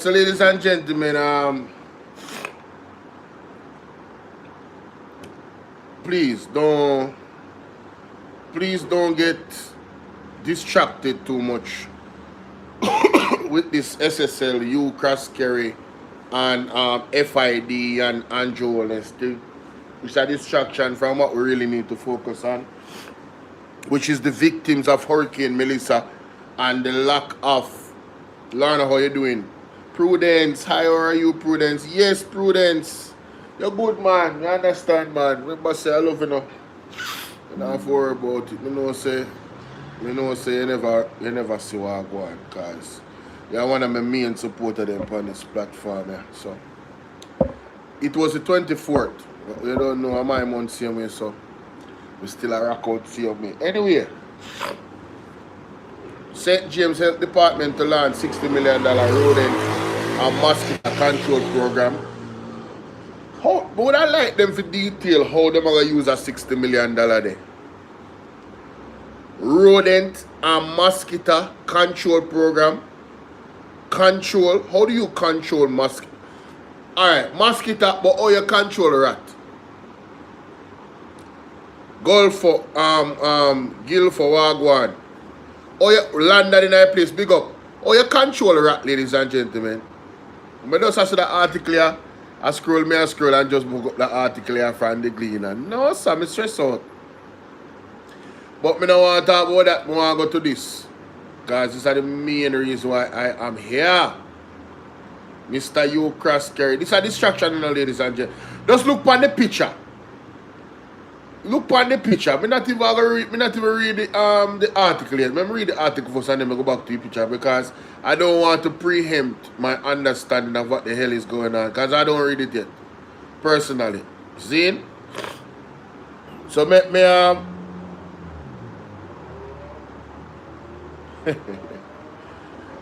So, ladies and gentlemen, please don't, please don't get distracted too much with this SSLU, Coskery, and FID and Andrew Honesty. It's a distraction from what we really need to focus on, which is the victims of Hurricane Melissa and the lack of. Lorna, how you doing? Prudence, hi, how are you, Prudence? Yes, Prudence. You're good, man. You understand, man. Remember, say I love you now. You don't have to worry about it. You know, say you never see what I go on, because you're one of my main supporters them on this platform, yeah. So, it was the 24th. You don't know how my month same way, so we still a rock out same way. Anyway, St. James Health Department to launch $60 million rodent and mosquito control program. How, but would I like them for detail how them are going to use a $60 million there? Rodent and mosquito control program. Control. How do you control mosquito? Alright, mosquito, but how you control rat? Goal for Gil for Wagwan. Or you landed in a place, big up. Or you control rat, ladies and gentlemen. I just see the article here. I scroll and just book up the article here from the Gleaner. No, sir, I'm stressed out. But I don't want to talk about that. I want to go to this. Because this is the main reason why I am here. Mr. Hugh Coskery. This is a distraction, ladies and gentlemen. Just look on the picture. Look on the picture. I'm not even read the article yet. Let me read the article first and then I go back to the picture, because I don't want to preempt my understanding of what the hell is going on, because I don't read it yet. Personally. See? So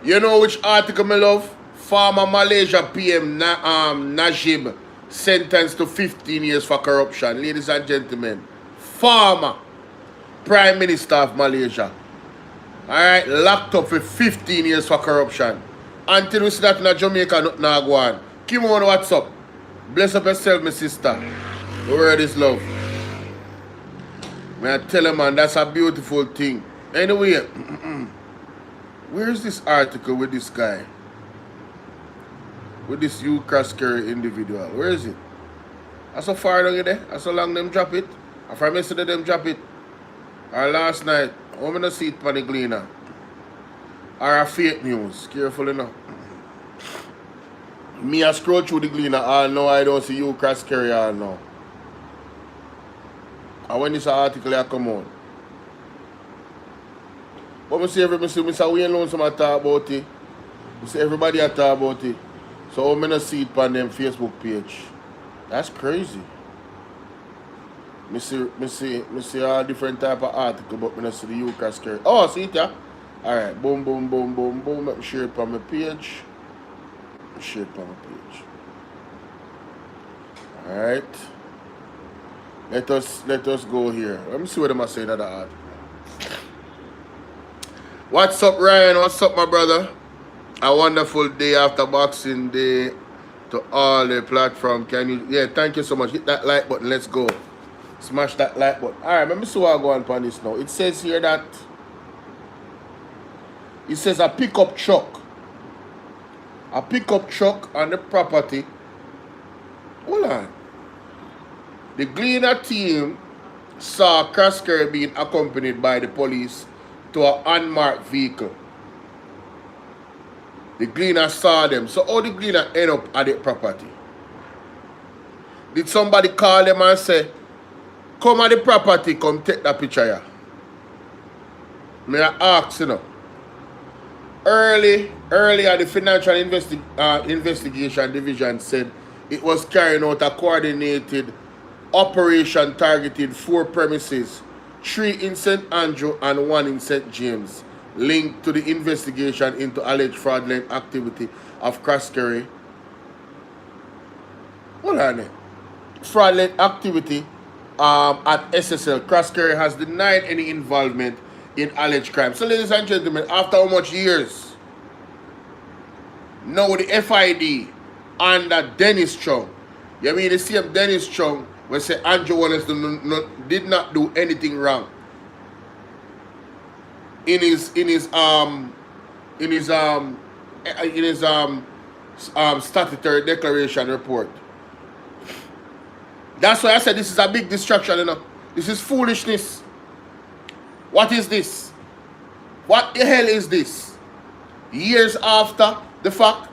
you know which article I love? Former Malaysia PM Najib sentenced to 15 years for corruption. Ladies and gentlemen, former Prime Minister of Malaysia, alright, locked up for 15 years for corruption. Until we see that in Jamaica, nothing now go on. Kim on, what's up? Bless up yourself, my sister. The word is love. May I tell you, man, that's a beautiful thing. Anyway, where is this article with this guy? With this Hugh Coskery individual. Where is it? That's so far down there. That's so long them drop it. And from yesterday them drop it. Or last night. I'm gonna see it on the Gleaner. Or a fake news. Careful enough. Me I scroll through the Gleaner all now. I don't see Hugh Coskery all now. And when this article I come out. But I see Mr. Wayne Lonesome talk about it. I see everybody talk about it. So I'm gonna see it on them Facebook page. That's crazy. Me see all different type of article, but I don't see the Hugh Coskery. Oh, see it, yeah? Alright, boom, boom, boom, boom, boom. Let me share it on my page. Share it on my page. Alright. Let us go here. Let me see what I'm saying in that article. What's up, Ryan? What's up, my brother? A wonderful day after Boxing Day to all the platform. Can you? Yeah, thank you so much. Hit that like button. Let's go. Smash that like button. All right, let me see what I go on this now. It says here that it says a pickup truck on the property. Hold on. The Gleaner team saw Coskery being accompanied by the police to an unmarked vehicle. The Gleaner saw them. So how the Gleaner end up at the property? Did somebody call them and say, come at the property, come take that picture here? May I ask, you know? Earlier, the Financial Investigation Division said it was carrying out a coordinated operation targeting 4 premises, 3 in St. Andrew and 1 in St. James, linked to the investigation into alleged fraudulent activity of Coskery. Hold on there. Fraudulent activity at SSL. Coskery has denied any involvement in alleged crime. So, ladies and gentlemen, after how much years? Now the FID under Dennis Chung. You mean the same Dennis Chung when say Andrew Wallace did not do anything wrong in his statutory declaration report. That's why I said this is a big distraction, you know. This is foolishness. What is this? What the hell is this? Years after the fact,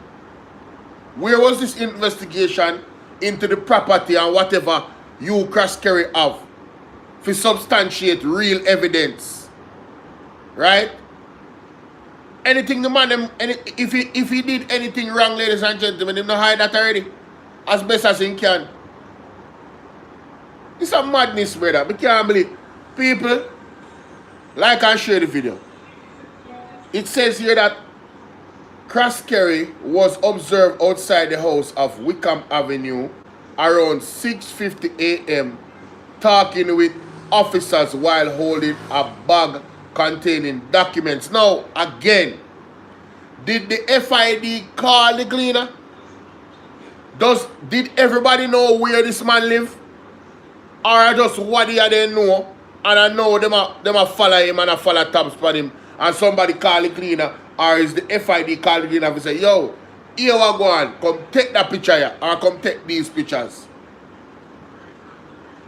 where was this investigation into the property and whatever you Coskery have to substantiate real evidence? Right? Anything the man, if he did anything wrong, ladies and gentlemen, him not hide that already. As best as he can. It's a madness, brother. We can't believe. People, like and share the video. It says here that Coskery was observed outside the house of Wickham Avenue around 6:50 a.m. talking with officers while holding a bag containing documents. Now, again, did the FID call the cleaner? Did everybody know where this man live? Or just what they know? And I know them a follow him and a follow tabs for him. And somebody call the cleaner. Or is the FID call the cleaner and say, yo, here we go on. Come take that picture here. Or come take these pictures.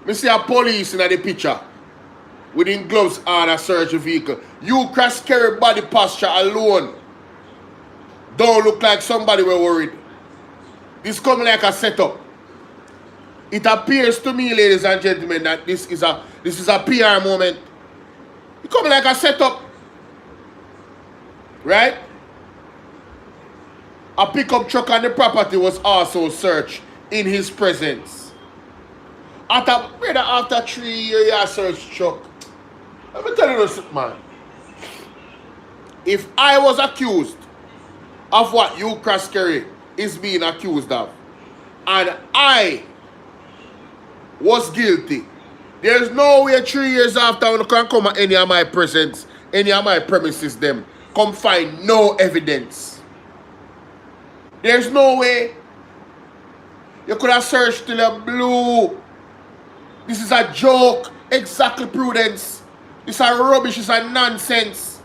Me see a police in the picture. Within gloves on a search vehicle. You Coskery body posture alone. Don't look like somebody were worried. This come like a setup. It appears to me, ladies and gentlemen, that this is a PR moment. It come like a setup. Right? A pickup truck on the property was also searched in his presence. After 3 years, you search truck. Let me tell you this, man. If I was accused of what you Coskery is being accused of, and I was guilty, there's no way 3 years after I can come at any of my presence, any of my premises, them come find no evidence. There's no way. You could have searched till a blue. This is a joke. Exactly, Prudence. This is a rubbish. It's a nonsense.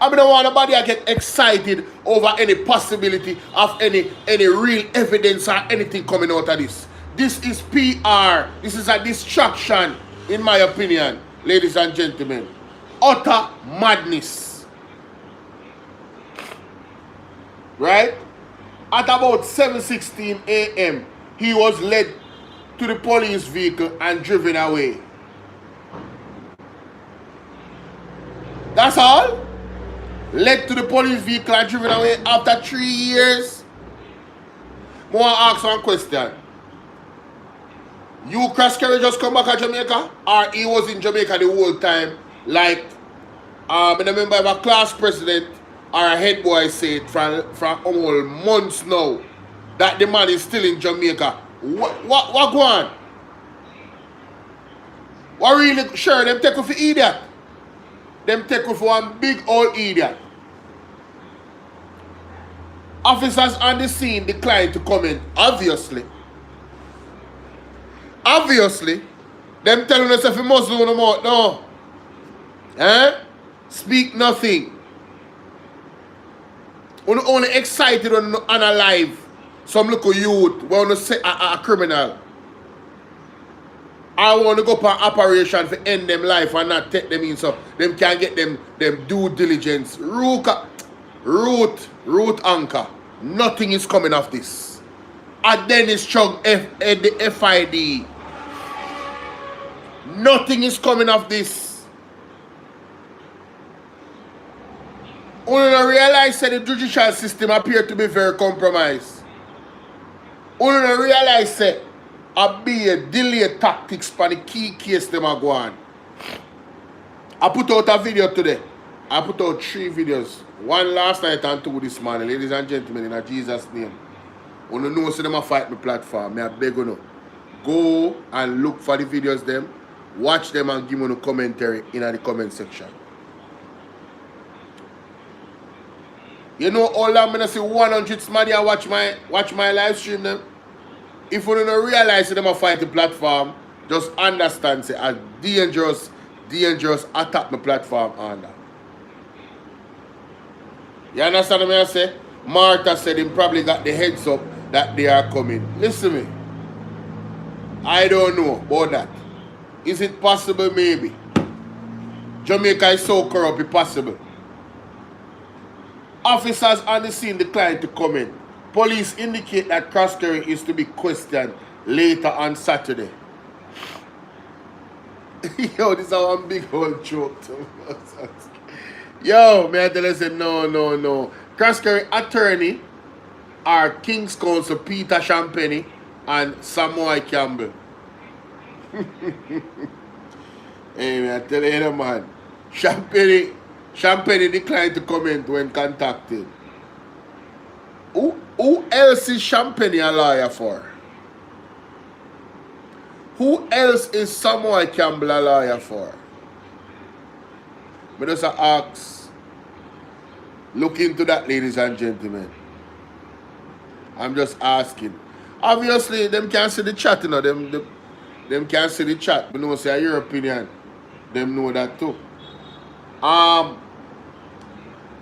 I don't want nobody to get excited over any possibility of any real evidence or anything coming out of this. This is PR. This is a distraction, in my opinion, ladies and gentlemen. Utter madness. Right? At about 7:16 a.m., he was led to the police vehicle and driven away. That's all? Led to the police vehicle and driven away after 3 years? I want to ask one question. You Coskery just come back to Jamaica? Or he was in Jamaica the whole time? Like, I remember if a class president or a head boy said from all months now that the man is still in Jamaica. What go on? What really sure them take for idiot? Them take for one big old idiot. Officers on the scene declined to comment, obviously. Obviously, them telling us if you must do no more. No. Speak nothing. We're only excited and alive. Some little youth want to say a criminal. I want to go for an operation to end them life and not take them in so them can get them due diligence. Root anchor. Nothing is coming of this. A Dennis Chung the FID. Nothing is coming of this. Only to realize that the judicial system appeared to be very compromised. Only to realize that a be a delay tactics for the key case them are going. I put out a video today. I put out 3 videos. One last night and 2 this morning. Ladies and gentlemen, in Jesus' name. You know so them a fight my platform. I beg you know. Go and look for the videos them. Watch them and give me a commentary in the comment section. You know how long I'm gonna see 100 somebody I watch my live stream them? If you don't realize them a fight the platform, just understand say a dangerous attack the platform on that. You understand what I say? Martha said him probably got the heads up that they are coming. Listen to me. I don't know about that. Is it possible? Maybe. Jamaica is so corrupt, it's possible. Officers on the scene declined to comment. Police indicate that Coskery is to be questioned later on Saturday. Yo, this is one big old joke. Yo, may I tell you, say, no. Coskery attorney are King's Counsel Peter Champagne and Samoy Campbell. Hey, may I tell you, man. Champagne declined to comment when contacted. Who else is Champagne a lawyer for? Who else is Samoy Campbell a lawyer for? I just ask, look into that, ladies and gentlemen. I'm just asking. Obviously, them can't see the chat, you know. Them can't see the chat, but no say your opinion. Them know that too.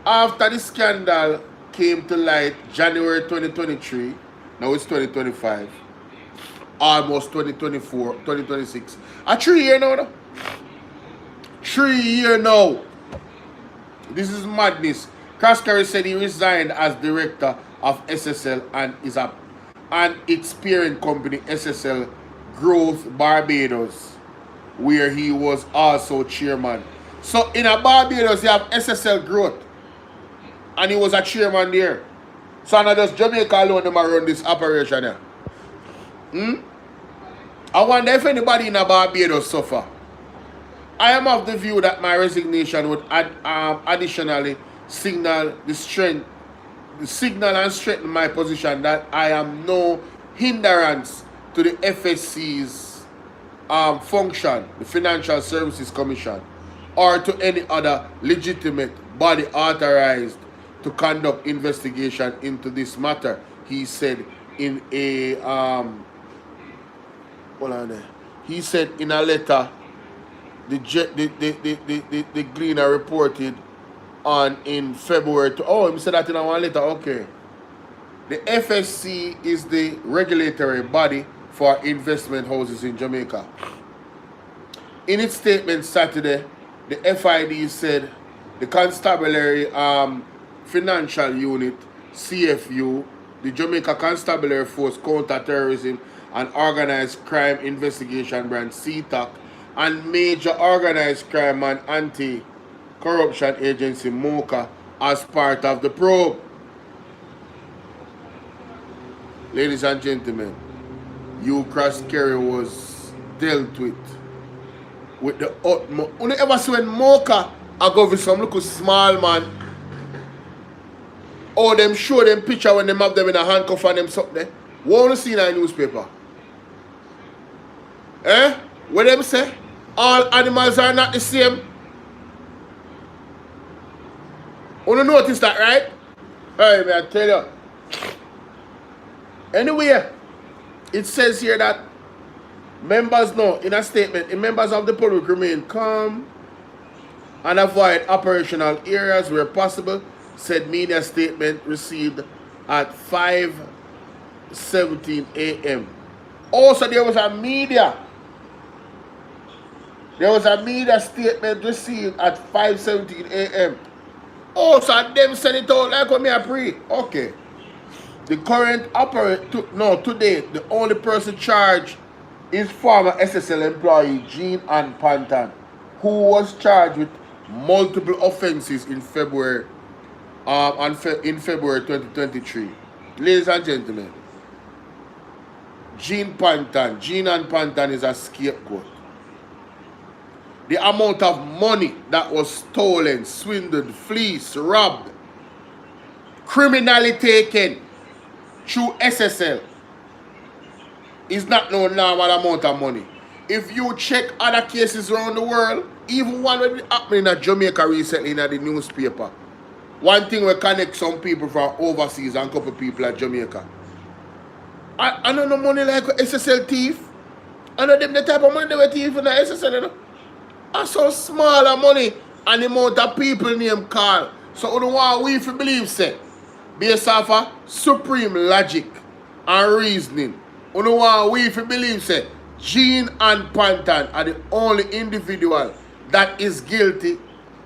After the scandal came to light January 2023, now it's 2025, almost 2024, 2026. A 3 year now, no? 3 year now. This is madness. Coskery said he resigned as director of SSL and its parent company SSL Growth Barbados, where he was also chairman. So in a Barbados you have SSL Growth, and he was a chairman there. So not just Jamaica alone them run this operation here. I wonder if anybody in a Barbados suffer. I am of the view that my resignation would additionally signal and strengthen my position that I am no hindrance to the FSC's function, the Financial Services Commission, or to any other legitimate body authorized to conduct investigation into this matter, he said in a he said in a letter the Gleaner reported on in February. He said that in one letter. Okay. The FSC is the regulatory body for investment houses in Jamaica. In its statement Saturday, the FID said the Constabulary Financial Unit, CFU, the Jamaica Constabulary Force Counter-Terrorism and Organized Crime Investigation Branch, CTAC, and Major Organized Crime and Anti-Corruption Agency, MOCA, as part of the probe. Ladies and gentlemen, Hugh Coskery was dealt with the utmost. You ever see when MOCA I go with some little small man, or them show them picture when them have them in a handcuff and them something there? What you see in a newspaper? What them say? All animals are not the same. You notice that, right? Hey, may I tell you. Anyway, it says here that members know in a statement, the members of the public remain calm and avoid operational areas where possible, said media statement received at 5:17 a.m. Also, there was a media statement received at 5:17 a.m. Also, them send it out like when me a pre. Okay. The current today, the only person charged is former SSL employee Jean Ann Panton, who was charged with multiple offenses in February 2023. Ladies and gentlemen, Jean Ann Panton is a scapegoat. The amount of money that was stolen, swindled, fleeced, robbed, criminally taken through SSL is not no normal amount of money. If you check other cases around the world, even one that happened in Jamaica recently in the newspaper, One thing will connect some people from overseas and couple people at Jamaica. I know no money like SSL thief. I know them the type of money they were thief in the SSL, you know. And so smaller money and the amount of people name call. So you know what we if believe say based off of supreme logic and reasoning. You know what we if believe say Gene and Pantan are the only individual that is guilty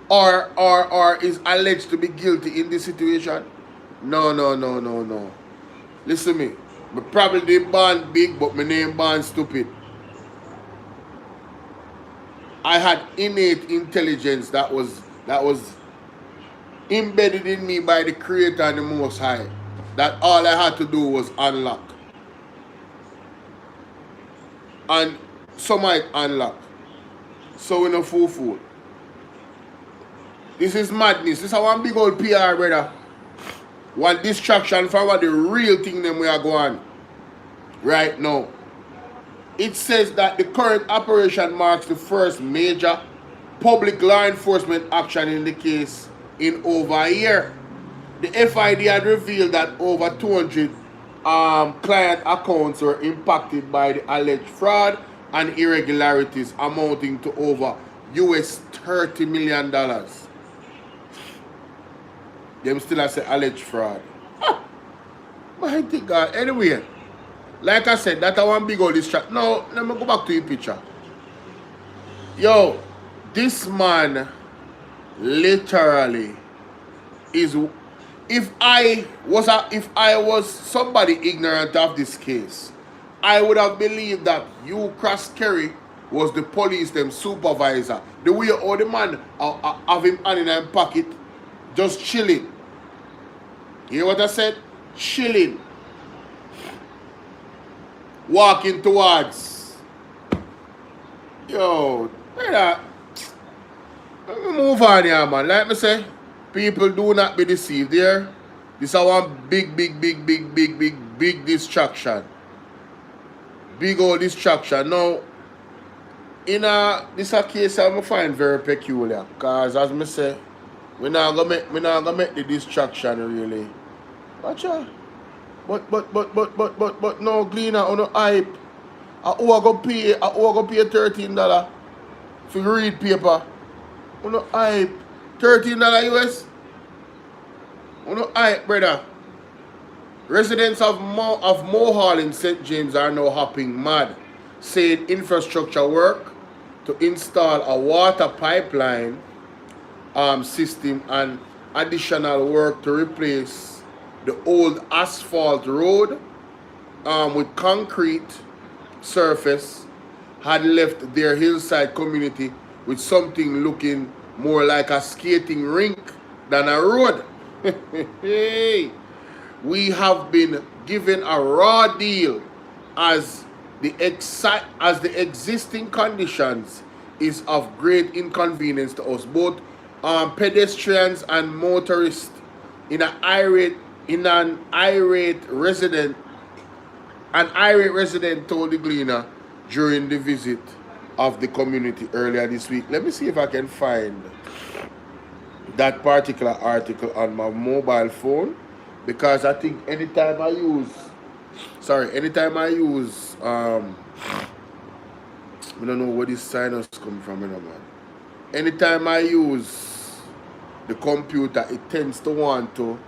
or is alleged to be guilty in this situation. No, no, no, no, no. Listen to me. Me probably born big, but my name born stupid. I had innate intelligence that was embedded in me by the Creator and the Most High. That all I had to do was unlock. And some might unlock. So we no fool. This is madness. This is one big old PR, brother. One distraction from what the real thing them we are going right now. It says that the current operation marks the first major public law enforcement action in the case in over a year. The FID had revealed that over 200 client accounts were impacted by the alleged fraud and irregularities amounting to over US $30 million. Them still say alleged fraud. Mighty God. Anyway, like I said, that I want big old distract. Now, let me go back to your picture. Yo, this man literally is. If I was somebody ignorant of this case, I would have believed that Hugh Coskery was the police them supervisor. The way all the man have him hand in his pocket, just chilling. You hear what I said? Chilling. Walking towards. Yo, brother. Let me move on here, man. Like me say, people do not be deceived here. This is one big distraction. Big old distraction. Now, in this a case I find very peculiar. Because as me say, we not gonna make the distraction really. Watch out. But no Gleaner on no hype. I go pay $13 for read paper. On no hype. $13 US. On no hype, brother. Residents of Mohall in St. James are now hopping mad, saying infrastructure work to install a water pipeline system and additional work to replace the old asphalt road with concrete surface had left their hillside community with something looking more like a skating rink than a road. Hey, we have been given a raw deal as the existing conditions is of great inconvenience to us, both pedestrians and motorists. An irate resident told the Gleaner during the visit of the community earlier this week. Let me see if I can find that particular article on my mobile phone, because I think anytime I use I don't know where this sinus come from, man. Anytime I use the computer, it tends to want to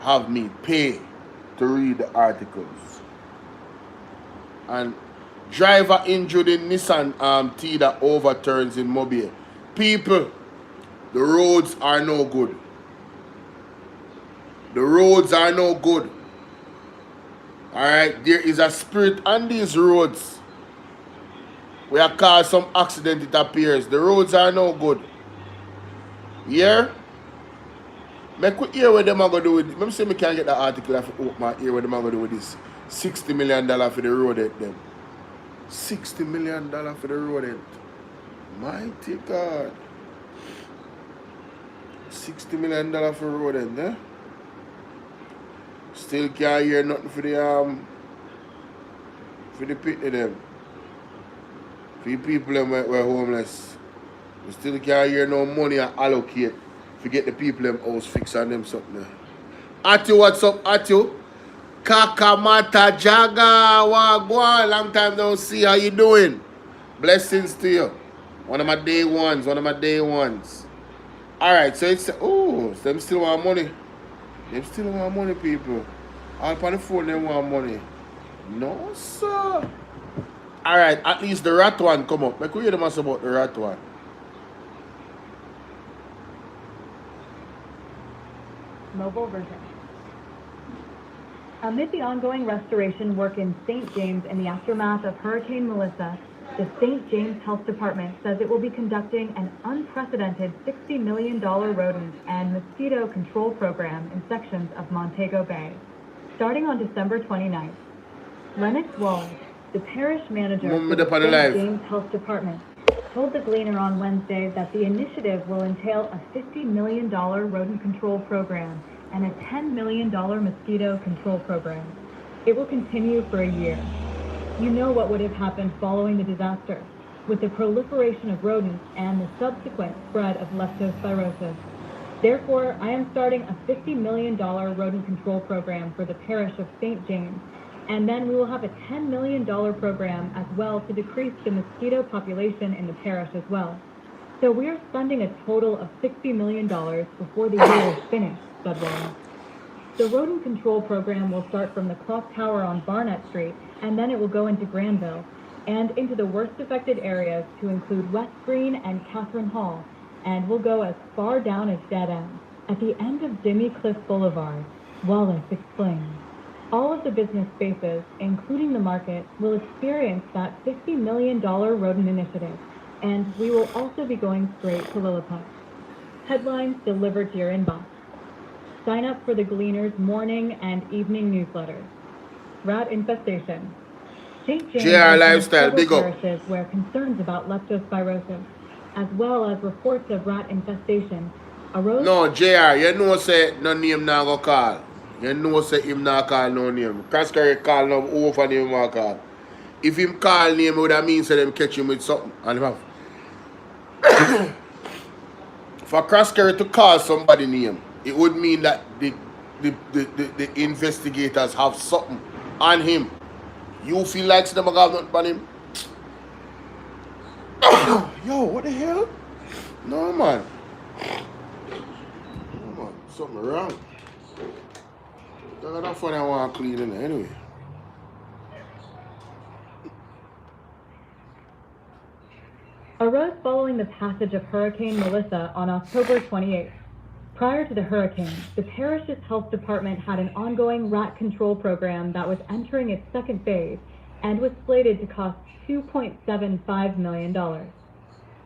have me pay to read the articles. And driver injured in Nissan T that overturns in Mobile. People, the roads are no good. The roads are no good. Alright, there is a spirit on these roads. We have caused some accident, it appears. The roads are no good. Yeah? Make we hear what them are going to do with it. Let me see if I can get the article of my ear what them are going to do with this. $60 million for the road at them. $60 million for the road at. Mighty God. $60 million for the road at, eh? Still can't hear nothing for the pit of them. For the people them were homeless. We still can't hear no money and allocate to get the people them house fixed and them something. Atu, what's up, Atu? Kakamata Jaga Wagwan. Long time don't see. How you doing? Blessings to you. One of my day ones. Alright, so it's them still want money. Them still want money, people. All on the phone they want money. No, sir. Alright, at least the rat one come up. Make we hear them ask about the rat one. Mobile version. Amid the ongoing restoration work in St. James in the aftermath of Hurricane Melissa, the St. James Health Department says it will be conducting an unprecedented $60 million rodent and mosquito control program in sections of Montego Bay, starting on December 29th. Lennox Wallace, the parish manager of the St. James Health Department, told the Gleaner on Wednesday that the initiative will entail a $50 million rodent control program and a $10 million mosquito control program. It will continue for a year. You know what would have happened following the disaster, with the proliferation of rodents and the subsequent spread of leptospirosis. Therefore, I am starting a $50 million rodent control program for the parish of St. James, and then we will have a $10 million program as well to decrease the mosquito population in the parish as well. So we are spending a total of $60 million before the year is finished, said Wallace. The rodent control program will start from the clock tower on Barnett Street, and then it will go into Granville, and into the worst affected areas to include West Green and Catherine Hall, and will go as far down as Dead End. At the end of Jimmy Cliff Boulevard, Wallace explained, all of the business spaces, including the market, will experience that $50 million rodent initiative, and we will also be going straight to Lilliput. Headlines delivered to your inbox. Sign up for the Gleaner's morning and evening newsletters. Rat infestation. St. James JR Lifestyle, big up. parishes where concerns about leptospirosis, as well as reports of rat infestation, arose. No, JR, you know say no name now go call. You know say him not call no name. Coskery call no over name want call. If him call name, would that mean say them catch him with something. And him have. For Coskery to call somebody name, it would mean that the investigators have something on him. You feel like them have nothing on him? Yo, what the hell? No man. No man, something wrong. That's funny I want to clean in there anyway. Arose following the passage of Hurricane Melissa on October 28th. Prior to the hurricane, the parish's health department had an ongoing rat control program that was entering its second phase and was slated to cost $2.75 million.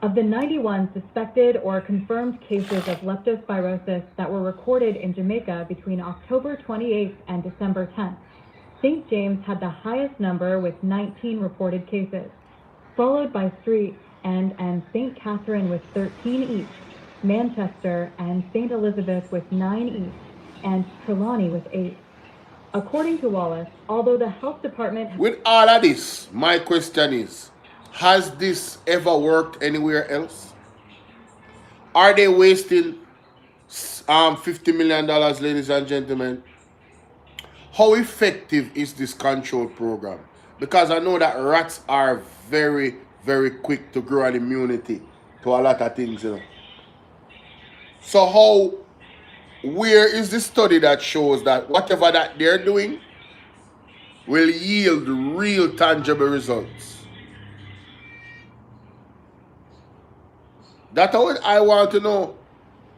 Of the 91 suspected or confirmed cases of leptospirosis that were recorded in Jamaica between October 28th and December 10th, St. James had the highest number with 19 reported cases, followed by Street and St. Catherine with 13 each, Manchester and St. Elizabeth with 9 each, and Trelawney with 8. According to Wallace, although the health department... With all of this, my question is, has this ever worked anywhere else? Are they wasting $50 million, ladies and gentlemen? How effective is this control program? Because I know that rats are very, very quick to grow an immunity to a lot of things, you know. So where is the study that shows that whatever that they're doing will yield real tangible results? That's what I want to know.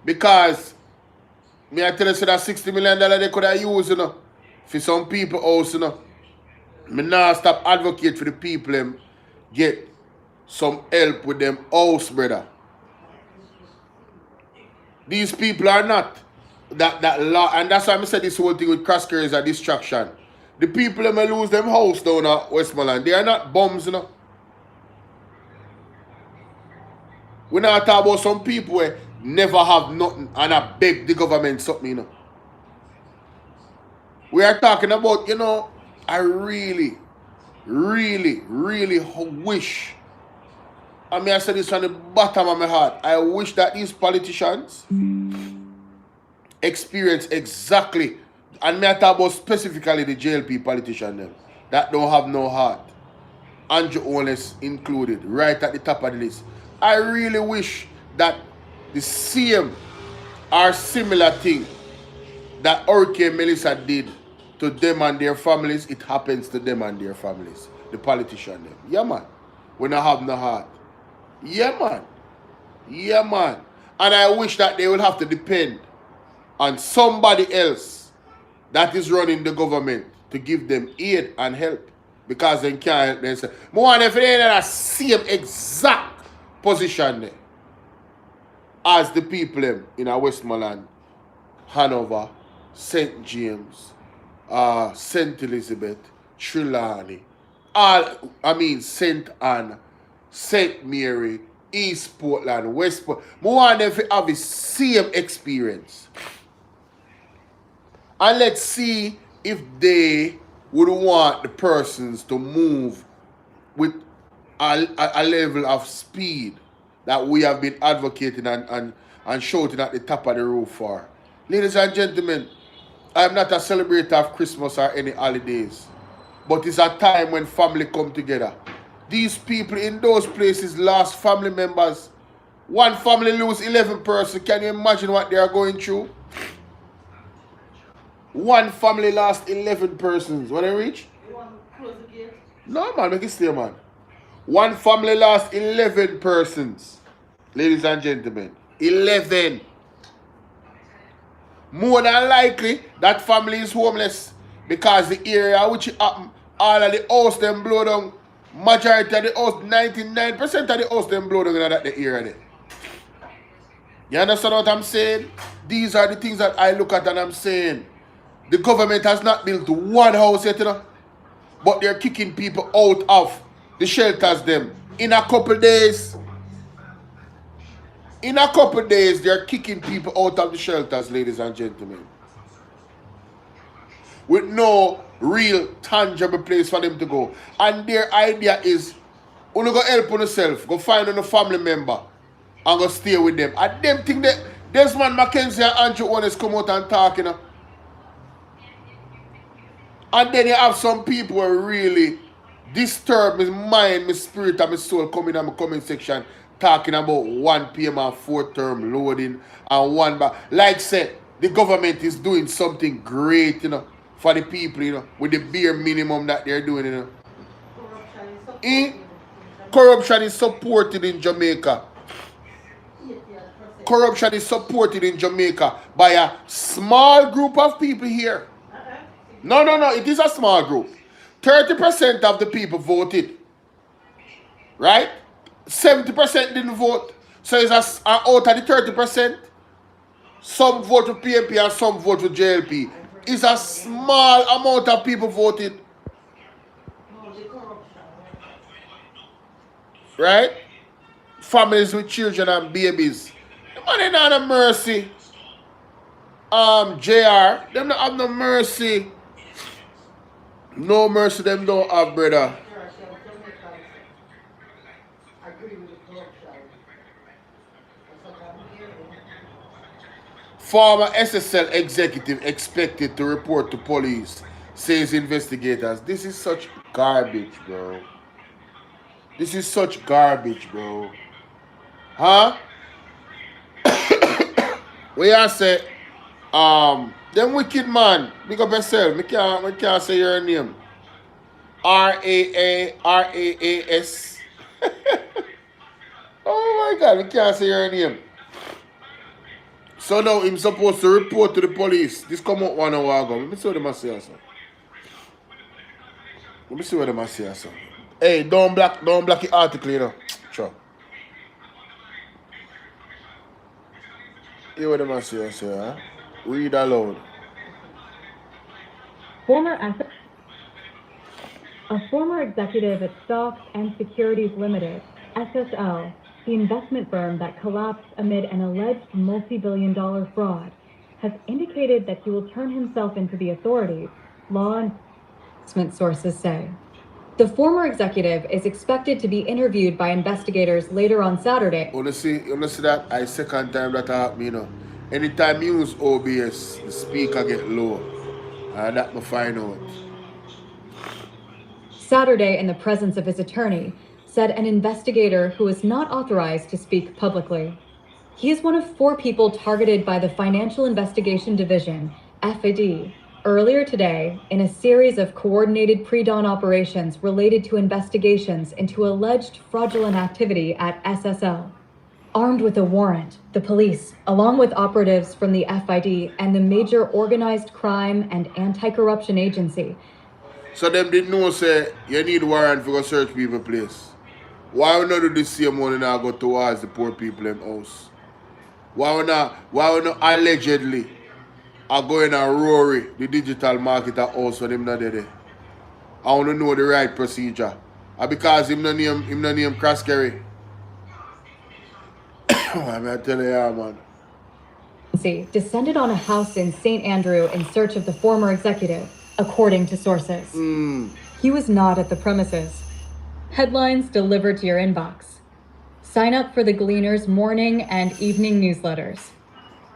Because me I tell you, so that $60 million they could have used, you know, for some people else, you know. Me now stop advocate for the people them get some help with them house, brother. These people are not that law, and that's why I said this whole thing with Coskery is a distraction. The people that may lose them house down at Westmoreland, they are not bums, you know. We now talk about some people who never have nothing and I beg the government something, you know. We are talking about, you know, I really, really, really wish I mean, I said this from the bottom of my heart. I wish that these politicians experience exactly, and me I talk about specifically the JLP politician them, that don't have no heart. Andrew Owens included, right at the top of the list. I really wish that the same or similar thing that Hurricane Melissa did to them and their families, it happens to them and their families. The politician them. Yeah, man. When I have no heart. Yeah, man. Yeah, man. And I wish that they will have to depend on somebody else that is running the government to give them aid and help. Because they can't help themselves. I want if they in that same exact position there as the people in Westmoreland, Hanover, St. James, St. Elizabeth, Trelawney, St. Anne, St. Mary, East Portland, West Portland. I want them to have the same experience. And let's see if they would want the persons to move with a level of speed that we have been advocating and shouting at the top of the roof for. Ladies and gentlemen, I'm not a celebrator of Christmas or any holidays, but it's a time when family come together. These people in those places lost family members. One family lose 11 persons. Can you imagine what they are going through? One family lost 11 persons. When they reach? You want to close the gate? No, man, make it stay, man. One family lost 11 persons. Ladies and gentlemen, 11. More than likely, that family is homeless because the area which it happened, all of the house them blow down. Majority of the house, 99% of the house them blow down in that the area there. You understand what I'm saying? These are the things that I look at and I'm saying. The government has not built one house yet, you know, but they're kicking people out of the shelters them. In a couple days, they're kicking people out of the shelters, ladies and gentlemen. With no real tangible place for them to go. And their idea is, you go help on yourself, go find on a family member, and go stay with them. And them think that Desmond Mackenzie and Andrew Owens come out and talk, you know. And then you have some people who really disturb my mind, my spirit, and my soul coming in my comment section talking about 1 PM and 4-term loading and one back. Like said, the government is doing something great, you know, for the people, you know, with the bare minimum that they're doing, you know. Corruption is supported in Jamaica. Corruption is supported in Jamaica by a small group of people here. No, it is a small group. 30% of the people voted. Right? 70% didn't vote. So it's out of the 30%, some vote for PMP and some vote for JLP. It's a small amount of people voted. Right? Families with children and babies. The money not a mercy. JR, them don't have no mercy. No mercy them don't have, brother. Former SSL executive expected to report to police, says investigators. This is such garbage, bro. This is such garbage, bro. Huh? We are say, them wicked man, big up yourself. I can't say your name. RAAS. Oh my God, I can't say your name. So now I'm supposed to report to the police. This come out 1 hour ago. Let me see what they must say. Let me see what they must say. Hey, don't block the article, you know. Sure. Hear what they must say, huh? Read aloud. A former executive at Stocks and Securities Limited, SSL, the investment firm that collapsed amid an alleged multi-billion-dollar fraud, has indicated that he will turn himself into the authorities, law enforcement sources say. The former executive is expected to be interviewed by investigators later on Saturday. You see that? I second time that happened, you know. Anytime you use OBS, the speaker get low. And that me find out. Saturday, in the presence of his attorney, said an investigator who is not authorized to speak publicly. He is one of 4 people targeted by the Financial Investigation Division, FID, earlier today in a series of coordinated pre-dawn operations related to investigations into alleged fraudulent activity at SSL. Armed with a warrant, the police, along with operatives from the FID and the major organized crime and anti-corruption agency. So them didn't know say you need warrant for go search people place. Why we not do the same one and now go towards the poor people in house? Why we not allegedly are going and Rory, the digital marketer house when him not there? I want to know the right procedure. And because him no name Coskery. I tell you, man. Descended on a house in St. Andrew in search of the former executive, according to sources. He was not at the premises. Headlines delivered to your inbox. Sign up for the Gleaner's morning and evening newsletters.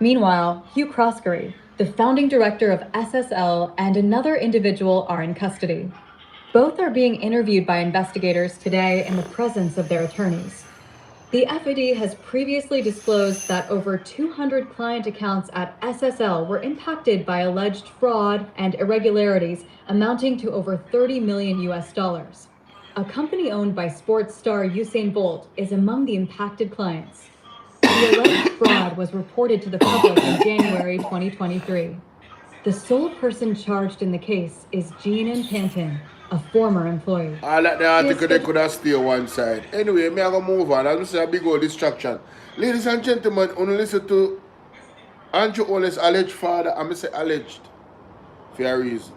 Meanwhile, Hugh, the founding director of SSL, and another individual are in custody. Both are being interviewed by investigators today in the presence of their attorneys. The FID has previously disclosed that over 200 client accounts at SSL were impacted by alleged fraud and irregularities amounting to over $30 million. A company owned by sports star Usain Bolt is among the impacted clients. The alleged fraud was reported to the public in January 2023. The sole person charged in the case is Jean Panton, a former employee. I like the article they could have stay one side. Anyway, me I go move on. I'm say a big old distraction. Ladies and gentlemen, only listen to Andrew Ole's alleged father. I'm say alleged for a reason.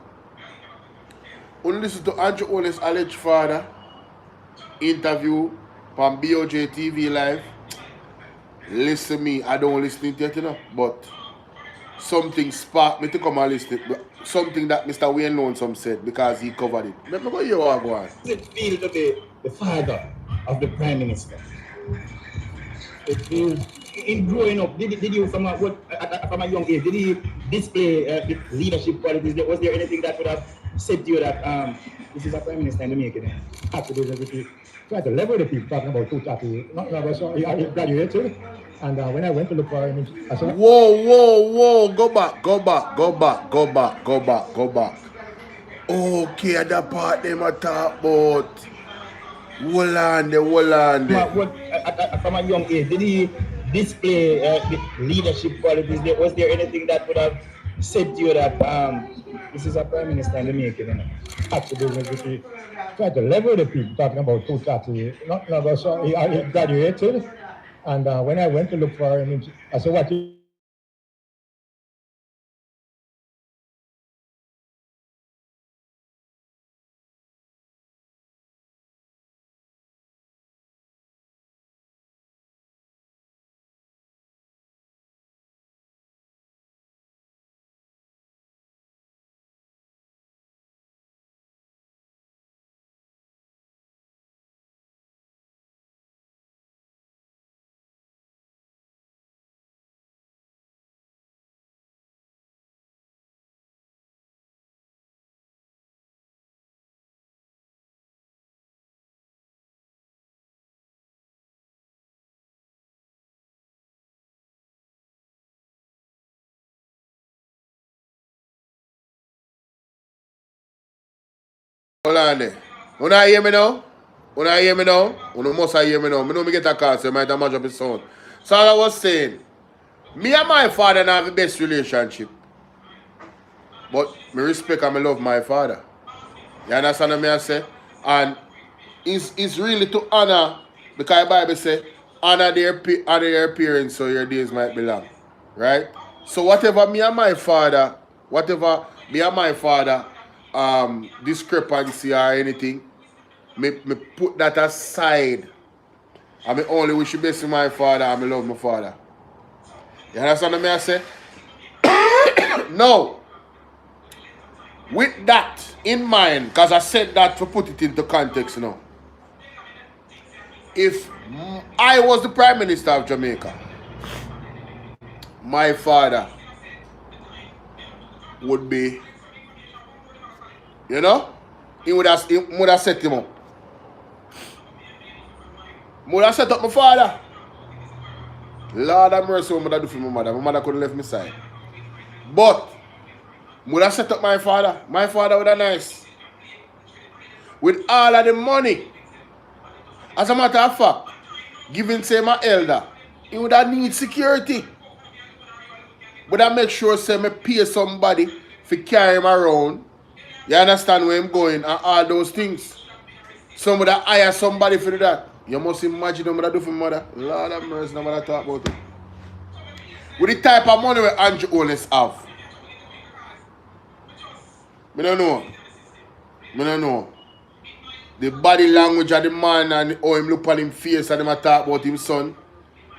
Only listen to Andrew Ole's alleged father interview from BOJ TV Live. Listen me, I don't listen to it, you know, but something sparked me to come and listen. Something that Mr. Wayne Lonesome said because he covered it. Let me go hear what go on. Does it feel to be the father of the Prime Minister? In growing up, did you from a young age, did he display the leadership qualities? Was there anything that would have said to you that this is a Prime Minister in the making? After this, everything. Try to level the people talking about 230. Not so I graduated, and when I went to look for him, I said, Whoa, go back. Okay, that part them I talk about. Hold on. From a young age, did he display the leadership qualities? Was there anything that would have said to you that this is a Prime Minister in the making? After this, everything. Try to level the people talking about 230. Not so I graduated, and when I went to look for him, I said, what you Hold on there. When I hear me now? You must hear me now. I know me get a call, so I might have match up his sound. So I was saying, me and my father don't have the best relationship. But me respect and me love my father. You understand what I say? And it's really to honor, because the Bible says, honor their parents so your days might be long. Right? So whatever me and my father discrepancy or anything, me put that aside. I me only wish the best to my father and me love my father. You understand what I say? No. With that in mind, because I said that to put it into context now. If I was the Prime Minister of Jamaica, my father would be, you know, he would have set him up. Would have set up my father. Lord have mercy, what would I do for my mother? My mother couldn't left me side. But would have set up my father. My father would have nice. With all of the money. As a matter of fact, given say my elder, he would have need security. But I make sure say me pay somebody to carry him around. You understand where I'm going and all those things. Some would have hire somebody for that. You must imagine what I do for my mother. Lord have mercy, no matter talk about it. With the type of money where Andrew Holness have. I don't know. The body language of the man and how him look on him face and him talk about him son.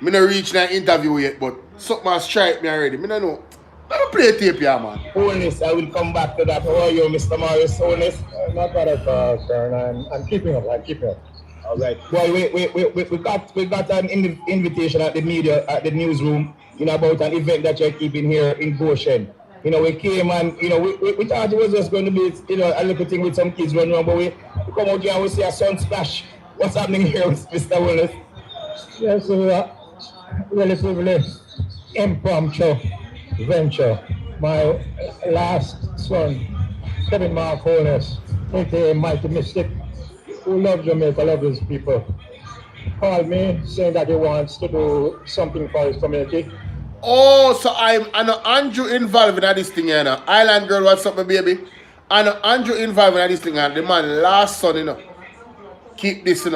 I don't reach that interview yet, but something has strike me already. I don't know. Let me play tape here, man. Holness, I will come back to that. How are you, Mr. Morris Holness? Not bad at all, sir. I'm keeping up. All right. Boy, we got an invitation at the media, at the newsroom, about an event that you're keeping here in Goshen. We came and, we thought it was just going to be, a little thing with some kids running around, but we come out here and we see a sun splash. What's happening here, Mr. Holness? Yes, relatively impromptu venture. My last son, Kevin Mark Holness, aka Mighty Mystic, who loves Jamaica, loves his people, called me saying that he wants to do something for his community. Oh, so I'm Andrew involved in this thing here now. Island girl, what's up, my baby? And Andrew involved in this thing here. The man last son, Keep this,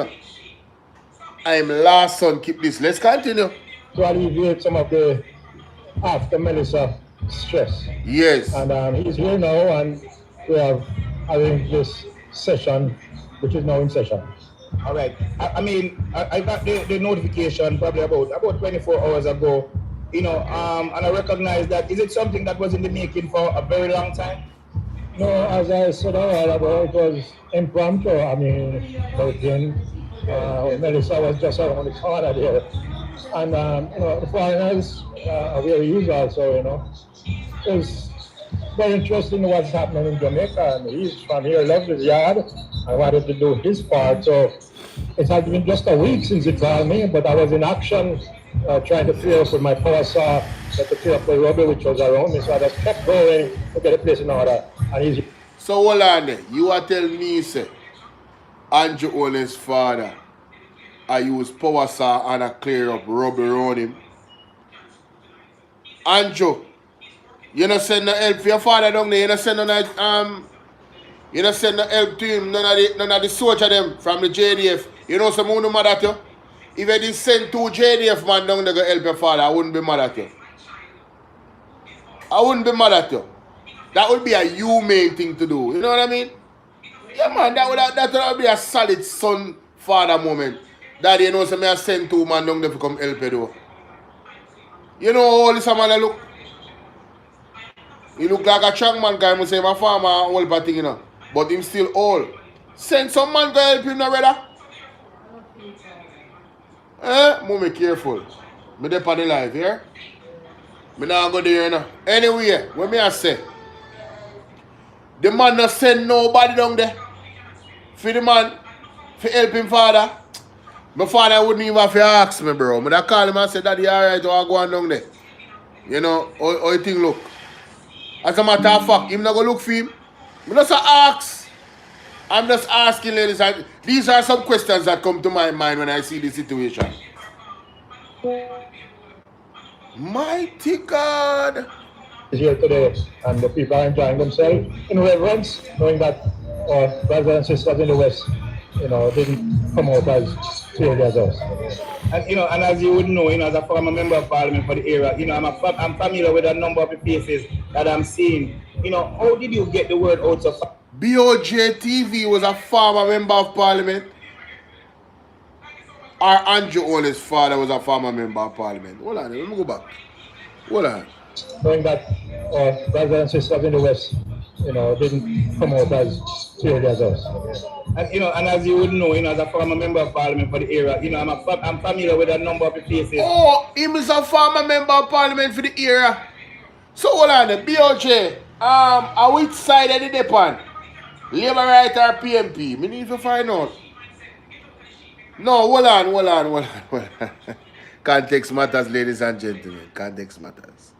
I'm last son, keep this. Let's continue. To alleviate some of the after Melissa stress. Yes. And he's here now, and we have arranged this session, which is now in session. All right. I got the notification probably about 24 hours ago, and I recognize that. Is it something that was in the making for a very long time? No, as I said a while ago, it was impromptu. Melissa was just around the corner there. And, the foreigners are very used also, It's very interesting what's happening in Jamaica. And he's from here, loves his yard. I wanted to do his part. So it has been just a week since he called me, but I was in action trying to clear up with my power saw to clear up the rubble which was around me. So I just kept going to get the place in order. And he's... So hold on there. You are telling me, say, Andrew Holness' father, I use power saw and I clear up rubble around him. Andrew, you not send no help for your father down there. You not send no help to him. None of the soldier them from the JDF. You know some no mad at you. If I did send two JDF man down there to help your father, I wouldn't be mad at you. That would be a humane thing to do. You know what I mean? Yeah, man, that would be a solid son-father moment. Daddy, so I send two man down there to come help you though. You know how this man look? He look like a strong man guy. I say my farmer old thing, But him still old. Send some man to help him now, brother. Mommy, careful. Me dey on the live here. Me not go there now. Anyway, what me I say? The man not send nobody down there. For the man, for help him father. My father wouldn't even have to ask me, bro. I call him and say, Daddy, alright, I go on down there. How you think look? As a matter of fact, him not go look for him. I just ask. I'm just asking, ladies. These are some questions that come to my mind when I see this situation. Mighty God. Here today, and the people are enjoying themselves in reverence, knowing that our brothers and sisters in the West, didn't come out as clearly as us. And as you would know, as a former member of parliament for the era, I'm familiar with a number of the faces that I'm seeing. How did you get the word out so far? BOJ TV was a former member of parliament. Or Andrew Holness' father was a former member of parliament. Hold on, let me go back. Hold on. Knowing that our brothers and sisters in the West didn't come out as clearly as us. And and as you would know, as a former member of parliament for the area, I'm familiar with a number of the faces. Oh, him is a former member of parliament for the area. So hold on, the BOJ. On which side of the depend? Labour right or PMP? Me need to find out. No, hold on. Context matters, ladies and gentlemen. Context matters.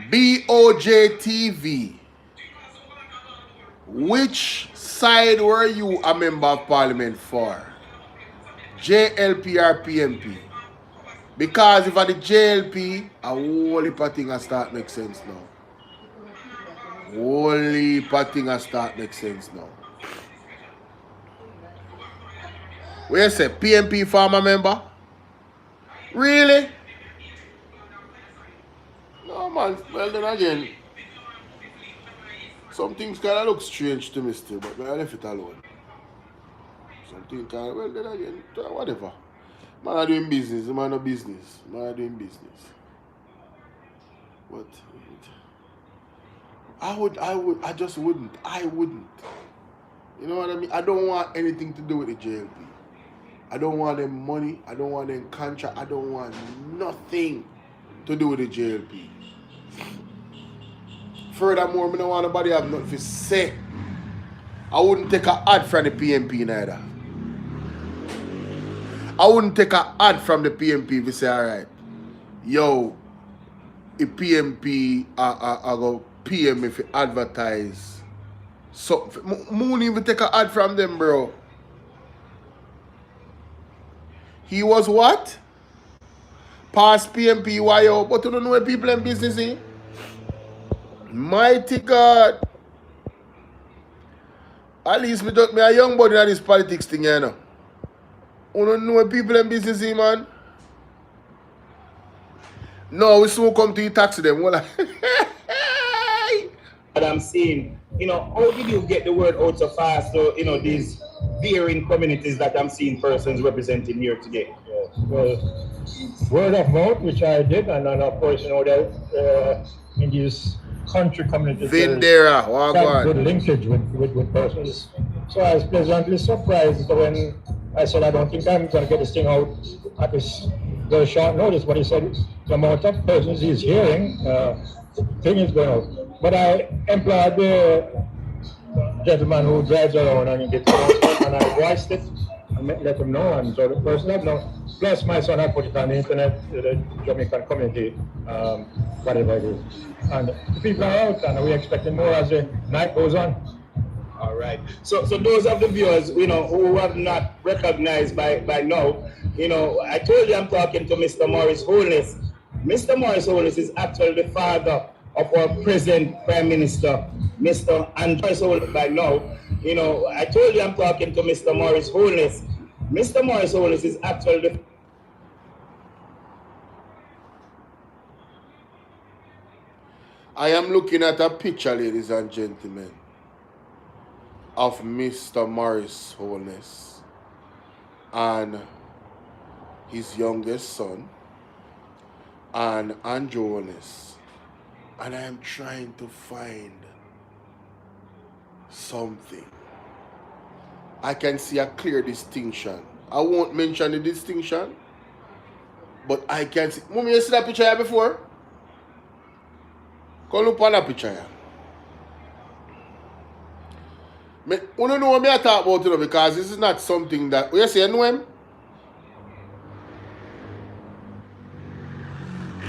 BOJ TV. Which side were you a member of parliament for? JLP or PMP? Because if I the JLP, a whole heap of things start make sense now. Whole heap of things start make sense now. Where you say PMP former member? Really? No man, well then again, some things kinda look strange to me still, but I left it alone. Something kinda, well then again, whatever. Man are doing business, man no business. Man are doing business. But I wouldn't. You know what I mean? I don't want anything to do with the JLP. I don't want them money. I don't want them contract. I don't want nothing to do with the JLP. Furthermore, I don't want nobody have nothing to say. I wouldn't take an ad from the PMP neither. I wouldn't take an ad from the PMP if you say, alright, yo, the PMP I go PM if you advertise. So, won't even take an ad from them, bro. He was what? Past PMP, yo? But you don't know where people in business in? Mighty God. At least me a young boy in this politics thing, you know. You don't know where people in business in, man? No, we soon come to you taxi them. What I'm seeing, how did you get the word out so fast? So, these varying communities that I'm seeing persons representing here today. Yes. Well, word of mouth, which I did, and then of course, that in these country communities, Vindera, good linkage with persons. So I was pleasantly surprised when I said, I don't think I'm going to get this thing out at this very short notice. But he said, the amount of persons he's hearing, thing is going out. But I employed the gentleman who drives around and he gets it, and I voiced it and let him know. And so the person had known. Plus, my son had put it on the internet, the Jamaican community, whatever it is. And the people are out, and we're expecting more as the night goes on. All right. So those of the viewers, who have not recognized by now, I told you I'm talking to Mr. Morris Holness. Mr. Morris Holness is actually the father of our present Prime Minister, Mr. Andrew Holness by now. I told you I'm talking to Mr. Morris Holness. Mr. Morris Holness is actually the I am looking at a picture, ladies and gentlemen, of Mr. Morris Holness and his youngest son and Andrew Holness. And I am trying to find something. I can see a clear distinction. I won't mention the distinction, but I can see. Mommy, you see that picture here before? Come look on that picture here. You don't know what I talk about, because this is not something that. You say, you know him?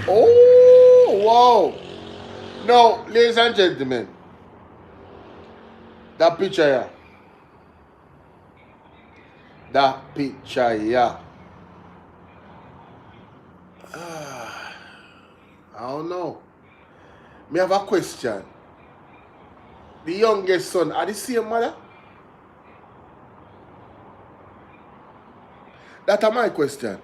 Oh, wow. Now, ladies and gentlemen, that picture here. That picture here. I don't know. Me have a question. The youngest son, are the same mother? That's my question.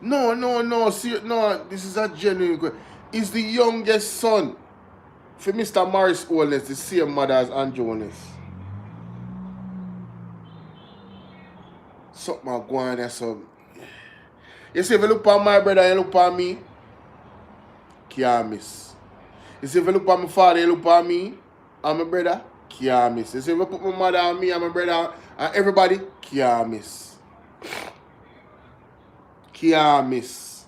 No. See, no, this is a genuine question. Is the youngest son for Mr. Morris Holness the same mother as Andrew Holness? Something going on there, so. You see, if you look at my brother and you look at me, can't miss. You see, if you look at my father, you look at me and my brother, can't miss. You see, if you put my mother and me and my brother and everybody, can't miss. Can't miss.